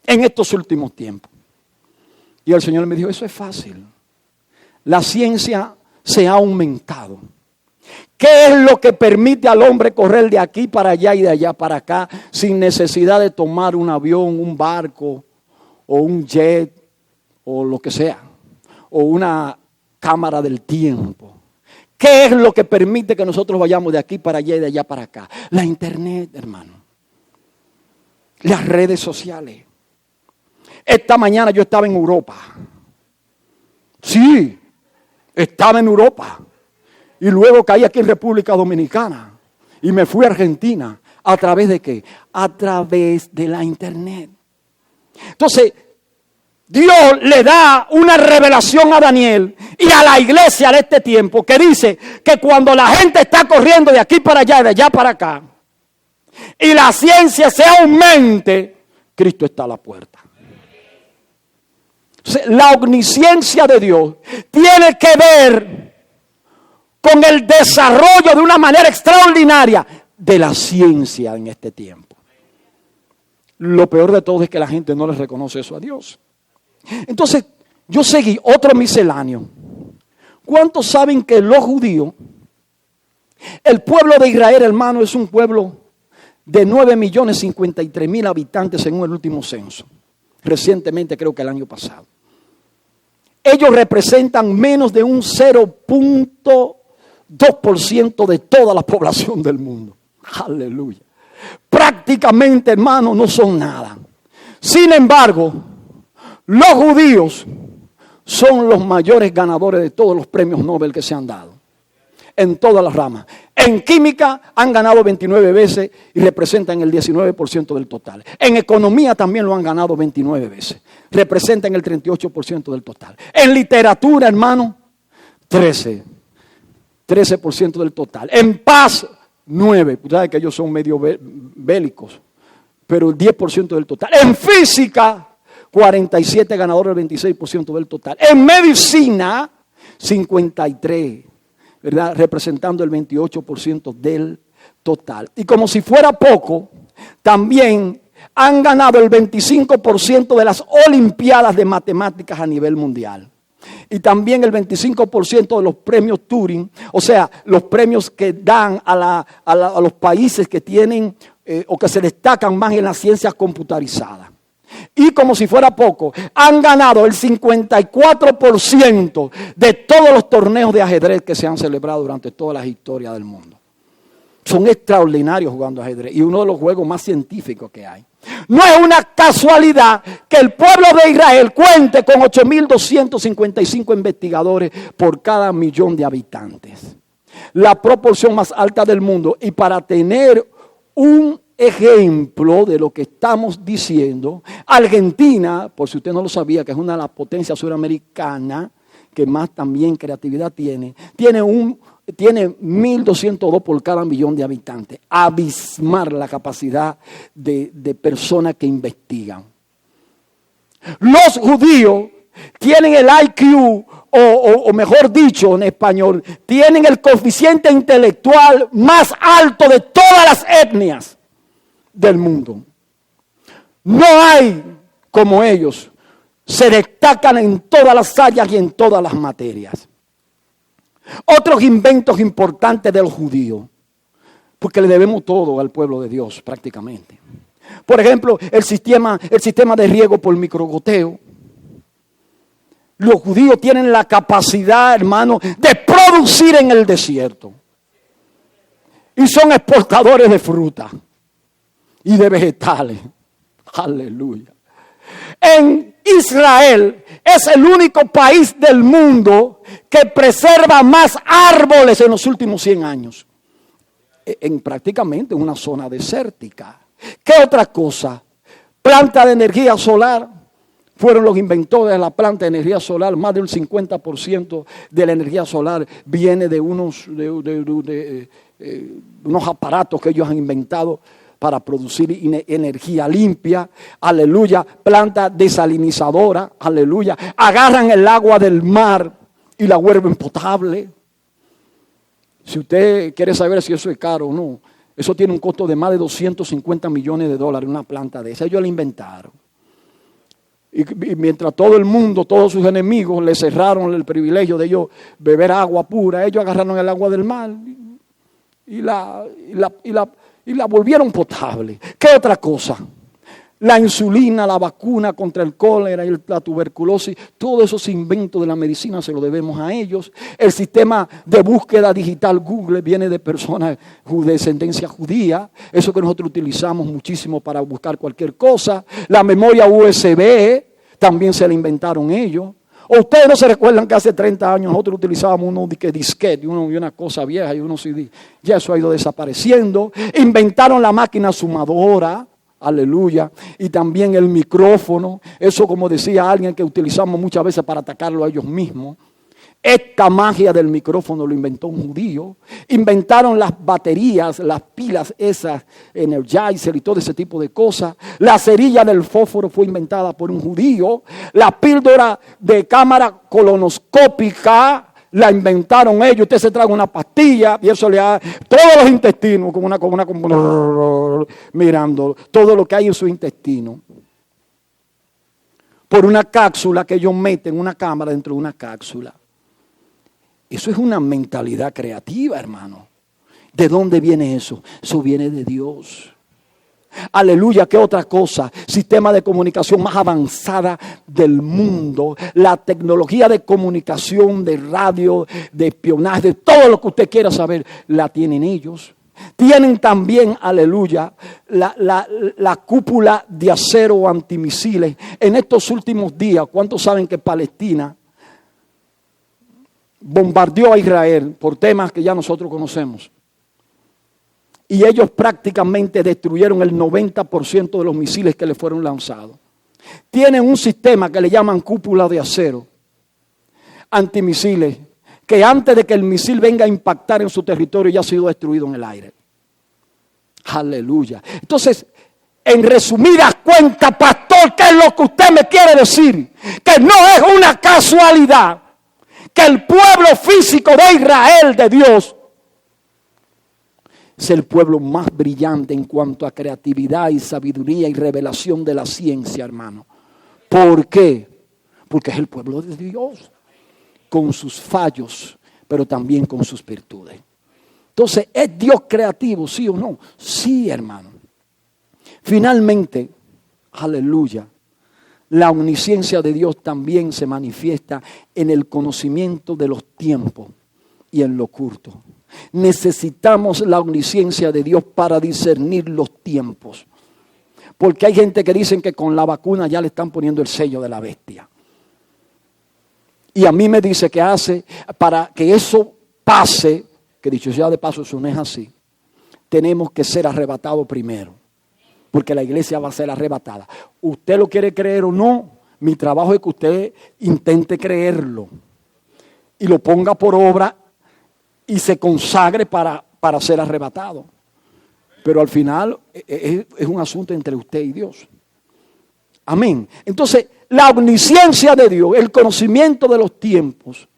en estos últimos tiempos. Y el Señor me dijo, eso es fácil. La ciencia se ha aumentado. ¿Qué es lo que permite al hombre correr de aquí para allá y de allá para acá sin necesidad de tomar un avión, un barco o un jet o lo que sea? O una cámara del tiempo. ¿Qué es lo que permite que nosotros vayamos de aquí para allá y de allá para acá? La internet, hermano. Las redes sociales. Esta mañana yo estaba en Europa. Sí, estaba en Europa. Y luego caí aquí en República Dominicana. Y me fui a Argentina. ¿A través de qué? A través de la internet. Entonces, Dios le da una revelación a Daniel y a la iglesia de este tiempo que dice que cuando la gente está corriendo de aquí para allá y de allá para acá y la ciencia se aumente, Cristo está a la puerta. Entonces, la omnisciencia de Dios tiene que ver con el desarrollo de una manera extraordinaria de la ciencia en este tiempo. Lo peor de todo es que la gente no le reconoce eso a Dios. Entonces, yo seguí otro misceláneo. ¿Cuántos saben que los judíos, el pueblo de Israel, hermano, es un pueblo de 9.053.000 habitantes según el último censo? Recientemente, creo que el año pasado. Ellos representan menos de un 0.2% de toda la población del mundo. Aleluya. Prácticamente, hermano, no son nada. Sin embargo, los judíos son los mayores ganadores de todos los premios Nobel que se han dado. En todas las ramas. En química han ganado 29 veces y representan el 19% del total. En economía también lo han ganado 29 veces. Representan el 38% del total. En literatura, hermano, 13% del total. En paz, 9%. Ustedes saben que ellos son medio bélicos, pero el 10% del total. En física, 47 ganadores, el 26% del total. En medicina, 53%. ¿Verdad? Representando el 28% del total. Y como si fuera poco, también han ganado el 25% de las olimpiadas de matemáticas a nivel mundial. Y también el 25% de los premios Turing, o sea, los premios que dan a los países que tienen o que se destacan más en las ciencias computarizadas. Y como si fuera poco, han ganado el 54% de todos los torneos de ajedrez que se han celebrado durante toda la historia del mundo. Son extraordinarios jugando ajedrez y uno de los juegos más científicos que hay. No es una casualidad que el pueblo de Israel cuente con 8.255 investigadores por cada millón de habitantes. La proporción más alta del mundo. Y para tener un ejemplo de lo que estamos diciendo, Argentina, por si usted no lo sabía, que es una de las potencias suramericanas que más también creatividad tiene 1.202 por cada millón de habitantes. Abismar la capacidad de personas que investigan. Los judíos tienen el IQ, o mejor dicho en español, tienen el coeficiente intelectual más alto de todas las etnias del mundo. No hay como ellos. Se destacan en todas las áreas y en todas las materias. Otros inventos importantes del judío, porque le debemos todo al pueblo de Dios prácticamente. Por ejemplo, el sistema de riego por microgoteo. Los judíos tienen la capacidad, hermano, de producir en el desierto. Y son exportadores de fruta y de vegetales. Aleluya. En Israel es el único país del mundo que preserva más árboles en los últimos 100 años. En prácticamente una zona desértica. ¿Qué otra cosa? Planta de energía solar. Fueron los inventores de la planta de energía solar. Más del 50% de la energía solar viene de unos aparatos que ellos han inventado para producir energía limpia. Aleluya. Planta desalinizadora. Aleluya. Agarran el agua del mar y la vuelven potable. Si usted quiere saber si eso es caro o no, eso tiene un costo de más de $250 millones, una planta de esa. Ellos la inventaron. Y mientras todo el mundo, todos sus enemigos le cerraron el privilegio de ellos beber agua pura, ellos agarraron el agua del mar y la volvieron potable. ¿Qué otra cosa? La insulina, la vacuna contra el cólera y la tuberculosis, todos esos inventos de la medicina se lo debemos a ellos. El sistema de búsqueda digital Google viene de personas de descendencia judía. Eso que nosotros utilizamos muchísimo para buscar cualquier cosa. La memoria USB también se la inventaron ellos. ¿O ustedes no se recuerdan que hace 30 años nosotros utilizábamos unos disquete y una cosa vieja y unos CD? Ya eso ha ido desapareciendo. Inventaron la máquina sumadora. Aleluya. Y también el micrófono. Eso, como decía alguien, que utilizamos muchas veces para atacarlo a ellos mismos. Esta magia del micrófono lo inventó un judío. Inventaron las baterías, las pilas esas, Energizer y todo ese tipo de cosas. La cerilla del fósforo fue inventada por un judío. La píldora de cámara colonoscópica la inventaron ellos. Usted se traga una pastilla y eso le da todos los intestinos, como mirando todo lo que hay en su intestino. Por una cápsula que ellos meten, una cámara dentro de una cápsula. Eso es una mentalidad creativa, hermano. ¿De dónde viene eso? Eso viene de Dios. Aleluya, ¿qué otra cosa? Sistema de comunicación más avanzada del mundo. La tecnología de comunicación, de radio, de espionaje, de todo lo que usted quiera saber, la tienen ellos. Tienen también, aleluya, la cúpula de acero antimisiles. En estos últimos días, ¿cuántos saben que Palestina bombardeó a Israel por temas que ya nosotros conocemos? Y ellos prácticamente destruyeron el 90% de los misiles que le fueron lanzados. Tienen un sistema que le llaman cúpula de acero, antimisiles, que antes de que el misil venga a impactar en su territorio ya ha sido destruido en el aire. Aleluya. Entonces, en resumidas cuentas, pastor, ¿qué es lo que usted me quiere decir? Que no es una casualidad que el pueblo físico de Israel, de Dios, es el pueblo más brillante en cuanto a creatividad y sabiduría y revelación de la ciencia, hermano. ¿Por qué? Porque es el pueblo de Dios, con sus fallos, pero también con sus virtudes. Entonces, ¿es Dios creativo, sí o no? Sí, hermano. Finalmente, aleluya, la omnisciencia de Dios también se manifiesta en el conocimiento de los tiempos y en lo oculto. Necesitamos la omnisciencia de Dios para discernir los tiempos. Porque hay gente que dicen que con la vacuna ya le están poniendo el sello de la bestia. Y a mí me dice que hace para que eso pase, que dicho sea de paso, eso no es así. Tenemos que ser arrebatados primero. Porque la iglesia va a ser arrebatada. Usted lo quiere creer o no, mi trabajo es que usted intente creerlo. Y lo ponga por obra y se consagre para ser arrebatado. Pero al final es un asunto entre usted y Dios. Amén. Entonces, la omnisciencia de Dios, el conocimiento de los tiempos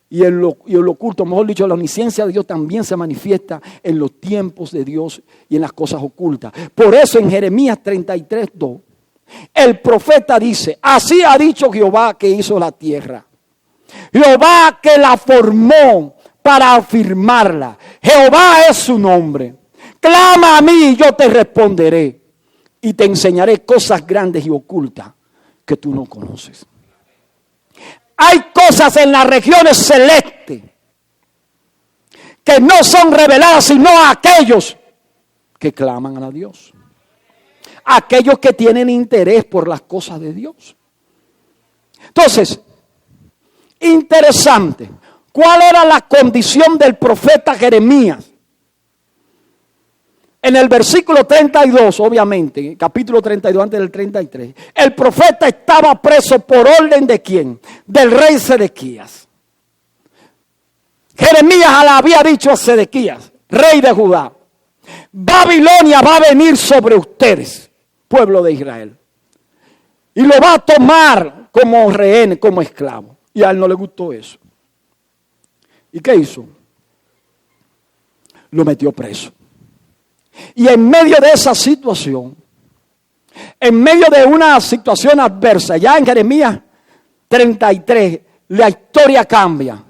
y el oculto, mejor dicho, la omnisciencia de Dios también se manifiesta en los tiempos de Dios y en las cosas ocultas. Por eso en Jeremías 33:2, el profeta dice: así ha dicho Jehová que hizo la tierra, Jehová que la formó para afirmarla. Jehová es su nombre. Clama a mí y yo te responderé y te enseñaré cosas grandes y ocultas que tú no conoces. Hay cosas en las regiones celestes que no son reveladas sino a aquellos que claman a Dios. Aquellos que tienen interés por las cosas de Dios. Entonces, interesante. ¿Cuál era la condición del profeta Jeremías? En el versículo 32, obviamente, capítulo 32 antes del 33, el profeta estaba preso por orden de ¿quién? Del rey Sedequías. Jeremías le había dicho a Sedequías, rey de Judá, Babilonia va a venir sobre ustedes, pueblo de Israel, y lo va a tomar como rehén, como esclavo. Y a él no le gustó eso. ¿Y qué hizo? Lo metió preso. Y en medio de esa situación, en medio de una situación adversa, ya en Jeremías 33, la historia cambia.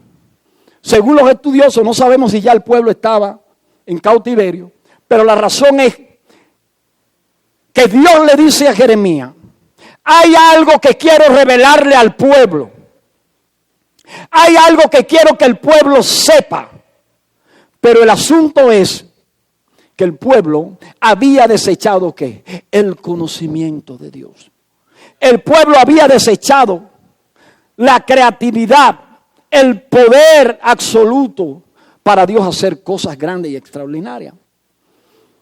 Según los estudiosos, no sabemos si ya el pueblo estaba en cautiverio, pero la razón es que Dios le dice a Jeremías, hay algo que quiero revelarle al pueblo. Hay algo que quiero que el pueblo sepa. Pero el asunto es que el pueblo había desechado ¿qué? El conocimiento de Dios. El pueblo había desechado la creatividad, el poder absoluto para Dios hacer cosas grandes y extraordinarias.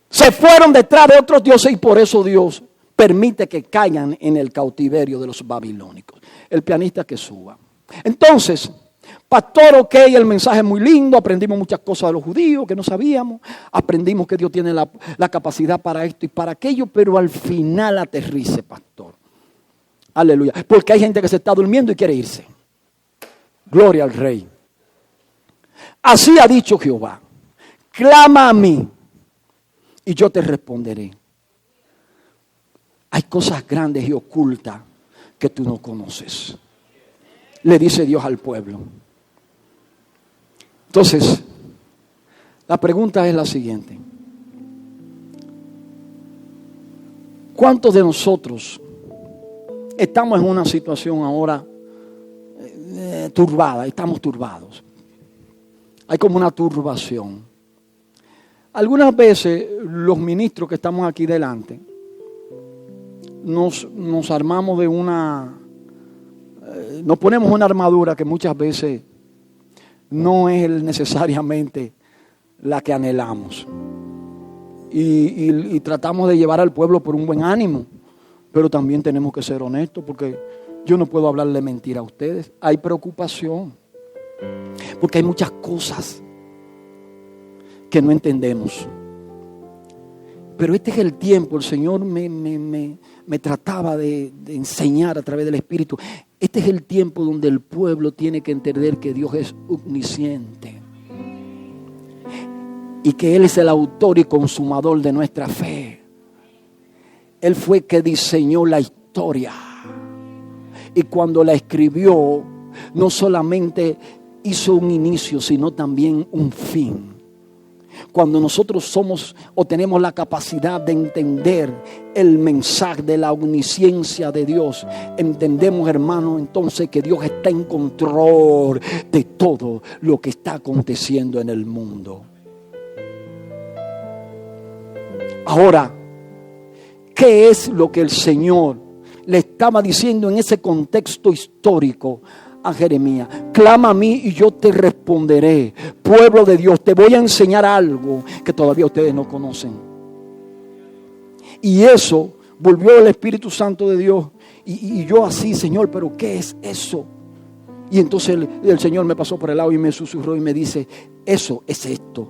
Se fueron detrás de otros dioses y por eso Dios permite que caigan en el cautiverio de los babilónicos. El pianista que suba. Entonces, pastor, ok, el mensaje es muy lindo, aprendimos muchas cosas de los judíos que no sabíamos, aprendimos que Dios tiene la capacidad para esto y para aquello, pero al final aterrice, pastor. Aleluya. Porque hay gente que se está durmiendo y quiere irse. Gloria al Rey. Así ha dicho Jehová, clama a mí y yo te responderé. Hay cosas grandes y ocultas que tú no conoces. Le dice Dios al pueblo. Entonces, la pregunta es la siguiente. ¿Cuántos de nosotros estamos en una situación ahora turbada? Estamos turbados. Hay como una turbación. Algunas veces los ministros que estamos aquí delante nos armamos de nos ponemos una armadura que muchas veces no es necesariamente la que anhelamos. Y tratamos de llevar al pueblo por un buen ánimo, pero también tenemos que ser honestos porque yo no puedo hablarle mentira a ustedes. Hay preocupación porque hay muchas cosas que no entendemos. Pero este es el tiempo, el Señor me trataba de enseñar a través del Espíritu. Este es el tiempo donde el pueblo tiene que entender que Dios es omnisciente y que Él es el autor y consumador de nuestra fe. Él fue que diseñó la historia y cuando la escribió no solamente hizo un inicio sino también un fin. Cuando nosotros somos o tenemos la capacidad de entender el mensaje de la omnisciencia de Dios, entendemos, hermano, entonces que Dios está en control de todo lo que está aconteciendo en el mundo. Ahora, ¿qué es lo que el Señor le estaba diciendo en ese contexto histórico a Jeremías? Clama a mí y yo te responderé. Pueblo de Dios, te voy a enseñar algo que todavía ustedes no conocen. Y eso volvió el Espíritu Santo de Dios. Y yo así, Señor, ¿pero qué es eso? Y entonces el Señor me pasó por el lado y me susurró y me dice, eso es esto.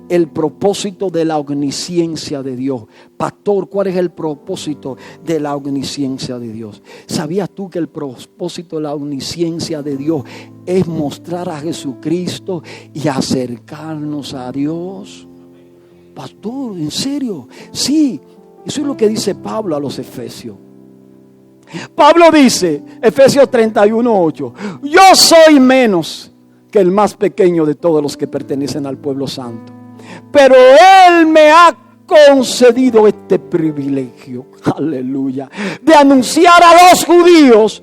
El propósito de la omnisciencia de Dios. Pastor, ¿cuál es el propósito de la omnisciencia de Dios? ¿Sabías tú que el propósito de la omnisciencia de Dios es mostrar a Jesucristo y acercarnos a Dios? Pastor, ¿en serio? Sí, eso es lo que dice Pablo a los Efesios. Pablo dice, Efesios 31:8, yo soy menos que el más pequeño de todos los que pertenecen al pueblo santo. Pero Él me ha concedido este privilegio, aleluya, de anunciar a los judíos,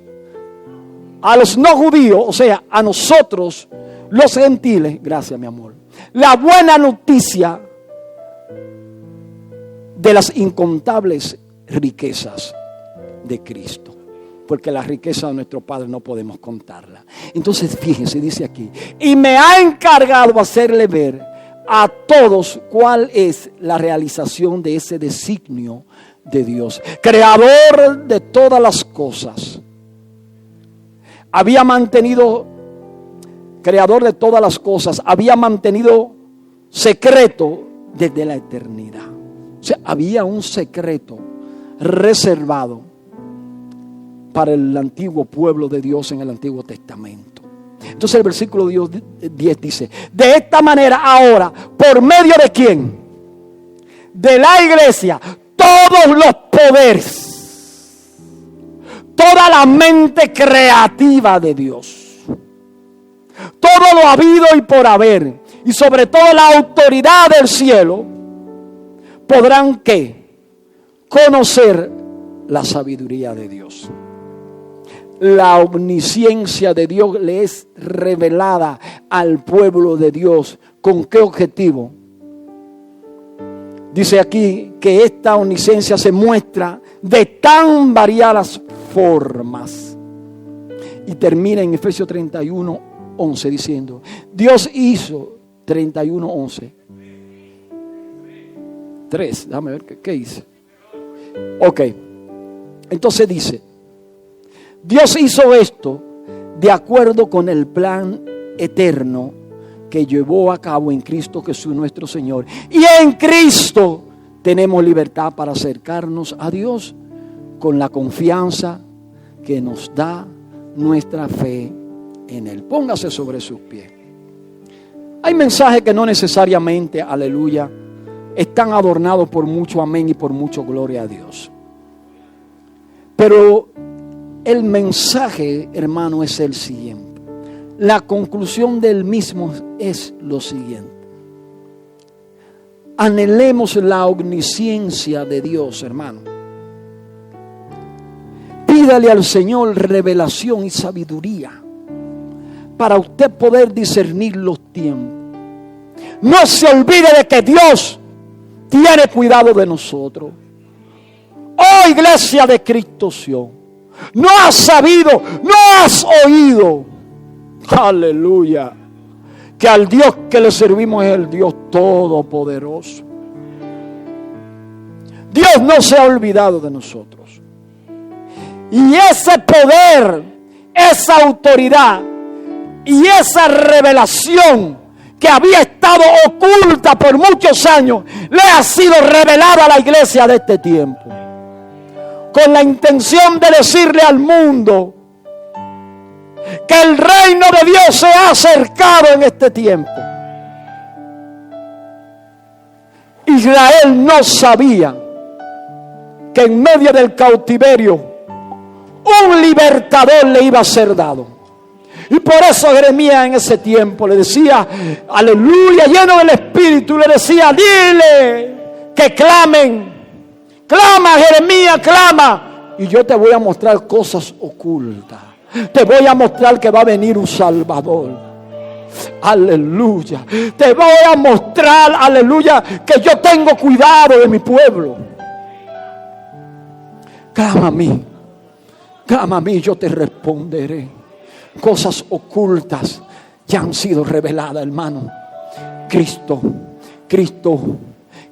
a los no judíos, o sea, a nosotros, los gentiles, gracias mi amor, la buena noticia de las incontables riquezas de Cristo. porque la riqueza de nuestro Padre no podemos contarla. Entonces fíjense, dice aquí, y me ha encargado hacerle ver a todos cuál es la realización de ese designio de Dios, creador de todas las cosas. Creador de todas las cosas, había mantenido secreto desde la eternidad. O sea, había un secreto reservado para el antiguo pueblo de Dios en el Antiguo Testamento. Entonces el versículo 10 dice, de esta manera ahora, ¿por medio de quién? De la iglesia, todos los poderes, toda la mente creativa de Dios, todo lo habido y por haber, y sobre todo la autoridad del cielo, podrán ¿qué? Conocer la sabiduría de Dios. La omnisciencia de Dios le es revelada al pueblo de Dios. ¿Con qué objetivo? Dice aquí que esta omnisciencia se muestra de tan variadas formas. Y termina en Efesios 31:11 diciendo, Dios hizo 31:11. 3, déjame ver qué hice. Ok, entonces dice, Dios hizo esto de acuerdo con el plan eterno que llevó a cabo en Cristo Jesús nuestro Señor. Y en Cristo tenemos libertad para acercarnos a Dios con la confianza que nos da nuestra fe en Él. Póngase sobre sus pies. Hay mensajes que no necesariamente, aleluya, están adornados por mucho amén y por mucho gloria a Dios. Pero el mensaje, hermano, es el siguiente. La conclusión del mismo es lo siguiente. Anhelemos la omnisciencia de Dios, hermano. Pídale al Señor revelación y sabiduría para usted poder discernir los tiempos. No se olvide de que Dios tiene cuidado de nosotros. Oh, iglesia de Cristo Sion, no has sabido, no has oído, aleluya, que al Dios que le servimos es el Dios todopoderoso. Dios no se ha olvidado de nosotros. Y ese poder, esa autoridad y esa revelación que había estado oculta por muchos años, le ha sido revelada a la iglesia de este tiempo, con la intención de decirle al mundo que el reino de Dios se ha acercado en este tiempo. Israel no sabía que en medio del cautiverio un libertador le iba a ser dado. Y por eso Jeremías en ese tiempo le decía, aleluya, lleno del Espíritu, le decía, dile que clamen. Clama, Jeremías, clama. Y yo te voy a mostrar cosas ocultas. Te voy a mostrar que va a venir un Salvador. Aleluya. Te voy a mostrar, aleluya, que yo tengo cuidado de mi pueblo. Clama a mí. Clama a mí, yo te responderé. Cosas ocultas ya han sido reveladas, hermano.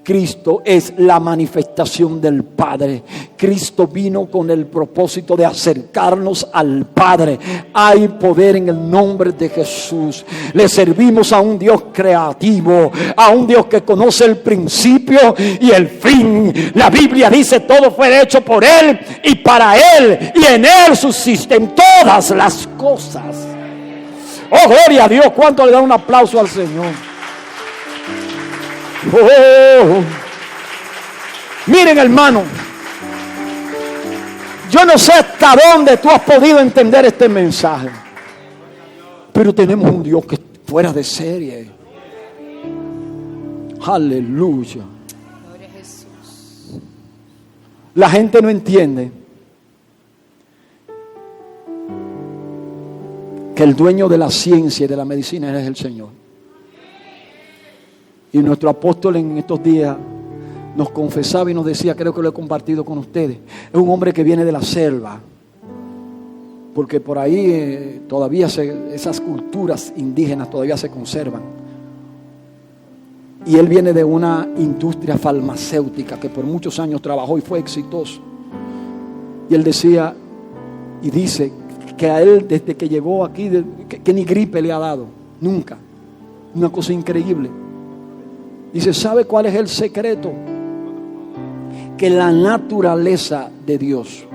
Cristo es la manifestación del Padre. Cristo vino con el propósito de acercarnos al Padre. Hay poder en el nombre de Jesús. Le servimos a un Dios creativo, a un Dios que conoce el principio y el fin. La Biblia dice, todo fue hecho por Él y para Él, y en Él subsisten todas las cosas. Oh, gloria a Dios. ¿Cuánto le da un aplauso al Señor? Oh. Miren, hermano, yo no sé hasta dónde tú has podido entender este mensaje, pero tenemos un Dios que es fuera de serie. Aleluya. Gloria a Jesús. La gente no entiende que el dueño de la ciencia y de la medicina es el Señor. Y nuestro apóstol en estos días nos confesaba y nos decía, creo que lo he compartido con ustedes, es un hombre que viene de la selva, porque por ahí todavía esas culturas indígenas todavía se conservan. Y él viene de una industria farmacéutica que por muchos años trabajó y fue exitoso. Y él decía y dice que a él desde que llegó aquí, que ni gripe le ha dado, nunca. Una cosa increíble. Dice, ¿sabe cuál es el secreto? Que la naturaleza de Dios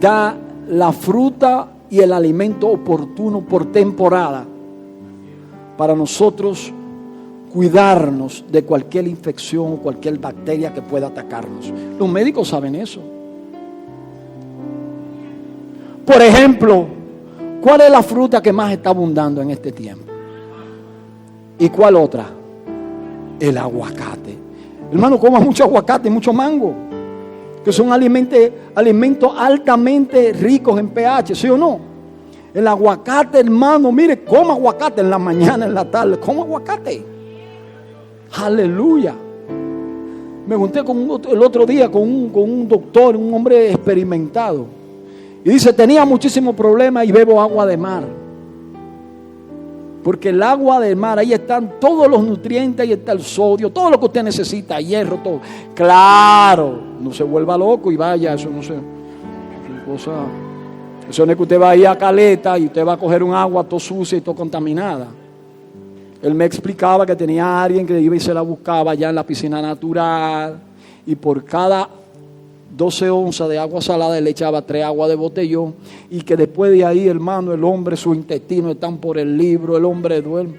da la fruta y el alimento oportuno por temporada para nosotros cuidarnos de cualquier infección o cualquier bacteria que pueda atacarnos. Los médicos saben eso. Por ejemplo, ¿cuál es la fruta que más está abundando en este tiempo? ¿Y cuál otra? El aguacate. Hermano, coma mucho aguacate y mucho mango, que son alimentos altamente ricos en pH, ¿sí o no? El aguacate, hermano, mire, coma aguacate en la mañana, en la tarde, coma aguacate. Aleluya. Me junté el otro día con un doctor, un hombre experimentado, y dice, tenía muchísimos problemas y bebo agua de mar. Porque el agua del mar, ahí están todos los nutrientes, ahí está el sodio, todo lo que usted necesita, hierro, todo. Claro, no se vuelva loco y vaya, eso no sé. Eso no es que usted va a ir a Caleta y usted va a coger un agua todo sucia y todo contaminada. Él me explicaba que tenía a alguien que iba y se la buscaba allá en la piscina natural, y por cada 12 onzas de agua salada él le echaba 3 aguas de botellón, y que después de ahí, hermano, el hombre, sus intestinos están por el libro, el hombre duerme.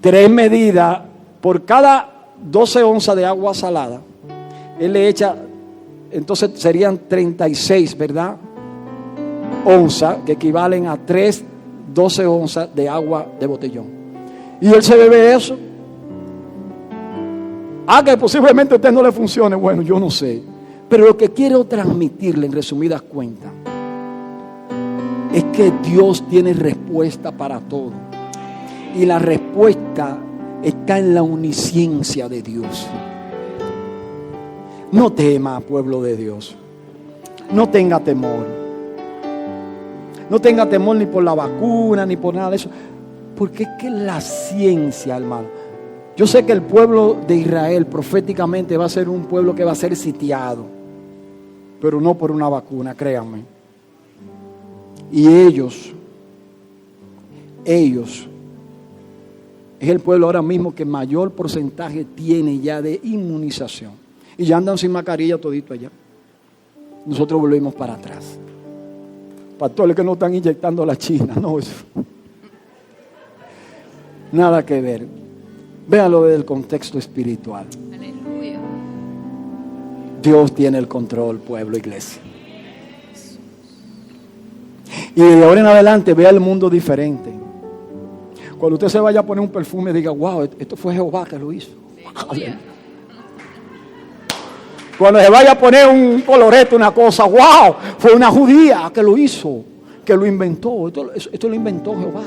3 medidas, por cada 12 onzas de agua salada, él le echa, entonces serían 36, ¿verdad? Onzas, que equivalen a 12 onzas de agua de botellón. Y él se bebe eso. Que posiblemente a usted no le funcione, bueno, yo no sé. Pero lo que quiero transmitirle en resumidas cuentas es que Dios tiene respuesta para todo. Y la respuesta está en la omnisciencia de Dios. No tema, pueblo de Dios. No tenga temor. No tenga temor ni por la vacuna, ni por nada de eso. Porque es que la ciencia, hermano. Yo sé que el pueblo de Israel proféticamente va a ser un pueblo que va a ser sitiado, pero no por una vacuna, créanme. Y ellos es el pueblo ahora mismo que mayor porcentaje tiene ya de inmunización. Y ya andan sin mascarilla todito allá. Nosotros volvemos para atrás. Pastores que no están inyectando a la China, no, eso. Nada que ver. Véalo desde el contexto espiritual. Aleluya. Dios tiene el control, pueblo, iglesia. Y de ahora en adelante vea el mundo diferente. Cuando usted se vaya a poner un perfume, diga, wow, esto fue Jehová que lo hizo. Aleluya. Cuando se vaya a poner un colorete, una cosa, wow, fue una judía que lo hizo, que lo inventó. Esto lo inventó Jehová.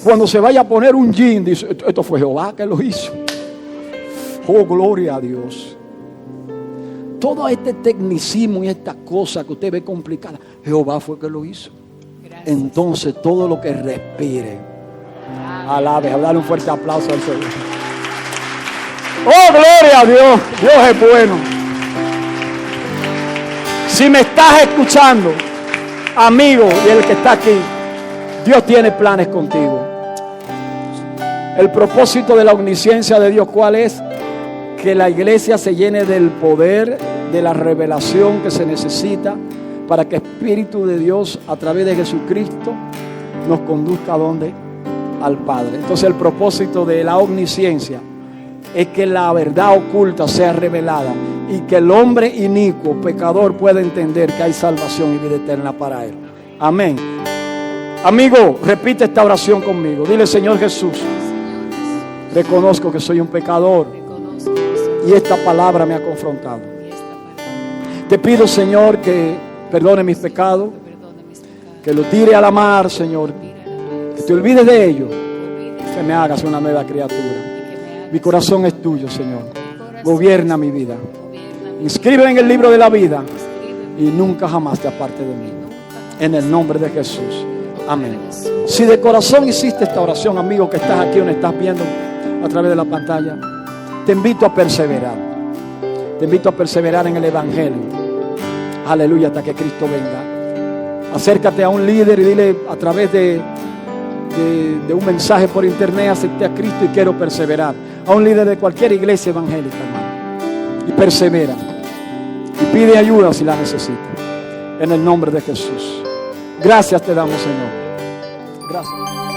Cuando se vaya a poner un jean, dice, esto fue Jehová que lo hizo. Oh, gloria a Dios. Todo este tecnicismo y esta cosa que usted ve complicada, Jehová fue que lo hizo. Gracias. Entonces todo lo que respire, alabe, dale un fuerte aplauso al Señor. Oh, gloria a Dios. Dios es bueno. Si me estás escuchando, amigo y el que está aquí, Dios tiene planes contigo. El propósito de la omnisciencia de Dios, ¿cuál es? Que la iglesia se llene del poder, de la revelación que se necesita para que el Espíritu de Dios, a través de Jesucristo, nos conduzca ¿a dónde? Al Padre. Entonces el propósito de la omnisciencia es que la verdad oculta sea revelada y que el hombre inicuo, pecador, pueda entender que hay salvación y vida eterna para él. Amén. Amigo, repite esta oración conmigo. Dile, Señor Jesús, reconozco que soy un pecador y esta palabra me ha confrontado. Te pido, Señor, que perdone mis pecados, que los tire a la mar, Señor, que te olvides de ellos, que me hagas una nueva criatura. Mi corazón es tuyo, Señor. Gobierna mi vida. Inscríbeme en el libro de la vida y nunca jamás te aparte de mí. En el nombre de Jesús. Amén. Si de corazón hiciste esta oración, amigo que estás aquí o me estás viendo a través de la pantalla, te invito a perseverar. Te invito a perseverar en el Evangelio. Aleluya, hasta que Cristo venga. Acércate a un líder y dile a través de un mensaje por internet: acepté a Cristo y quiero perseverar. A un líder de cualquier iglesia evangélica, hermano. Y persevera. Y pide ayuda si la necesita. En el nombre de Jesús. Gracias te damos, Señor. Gracias.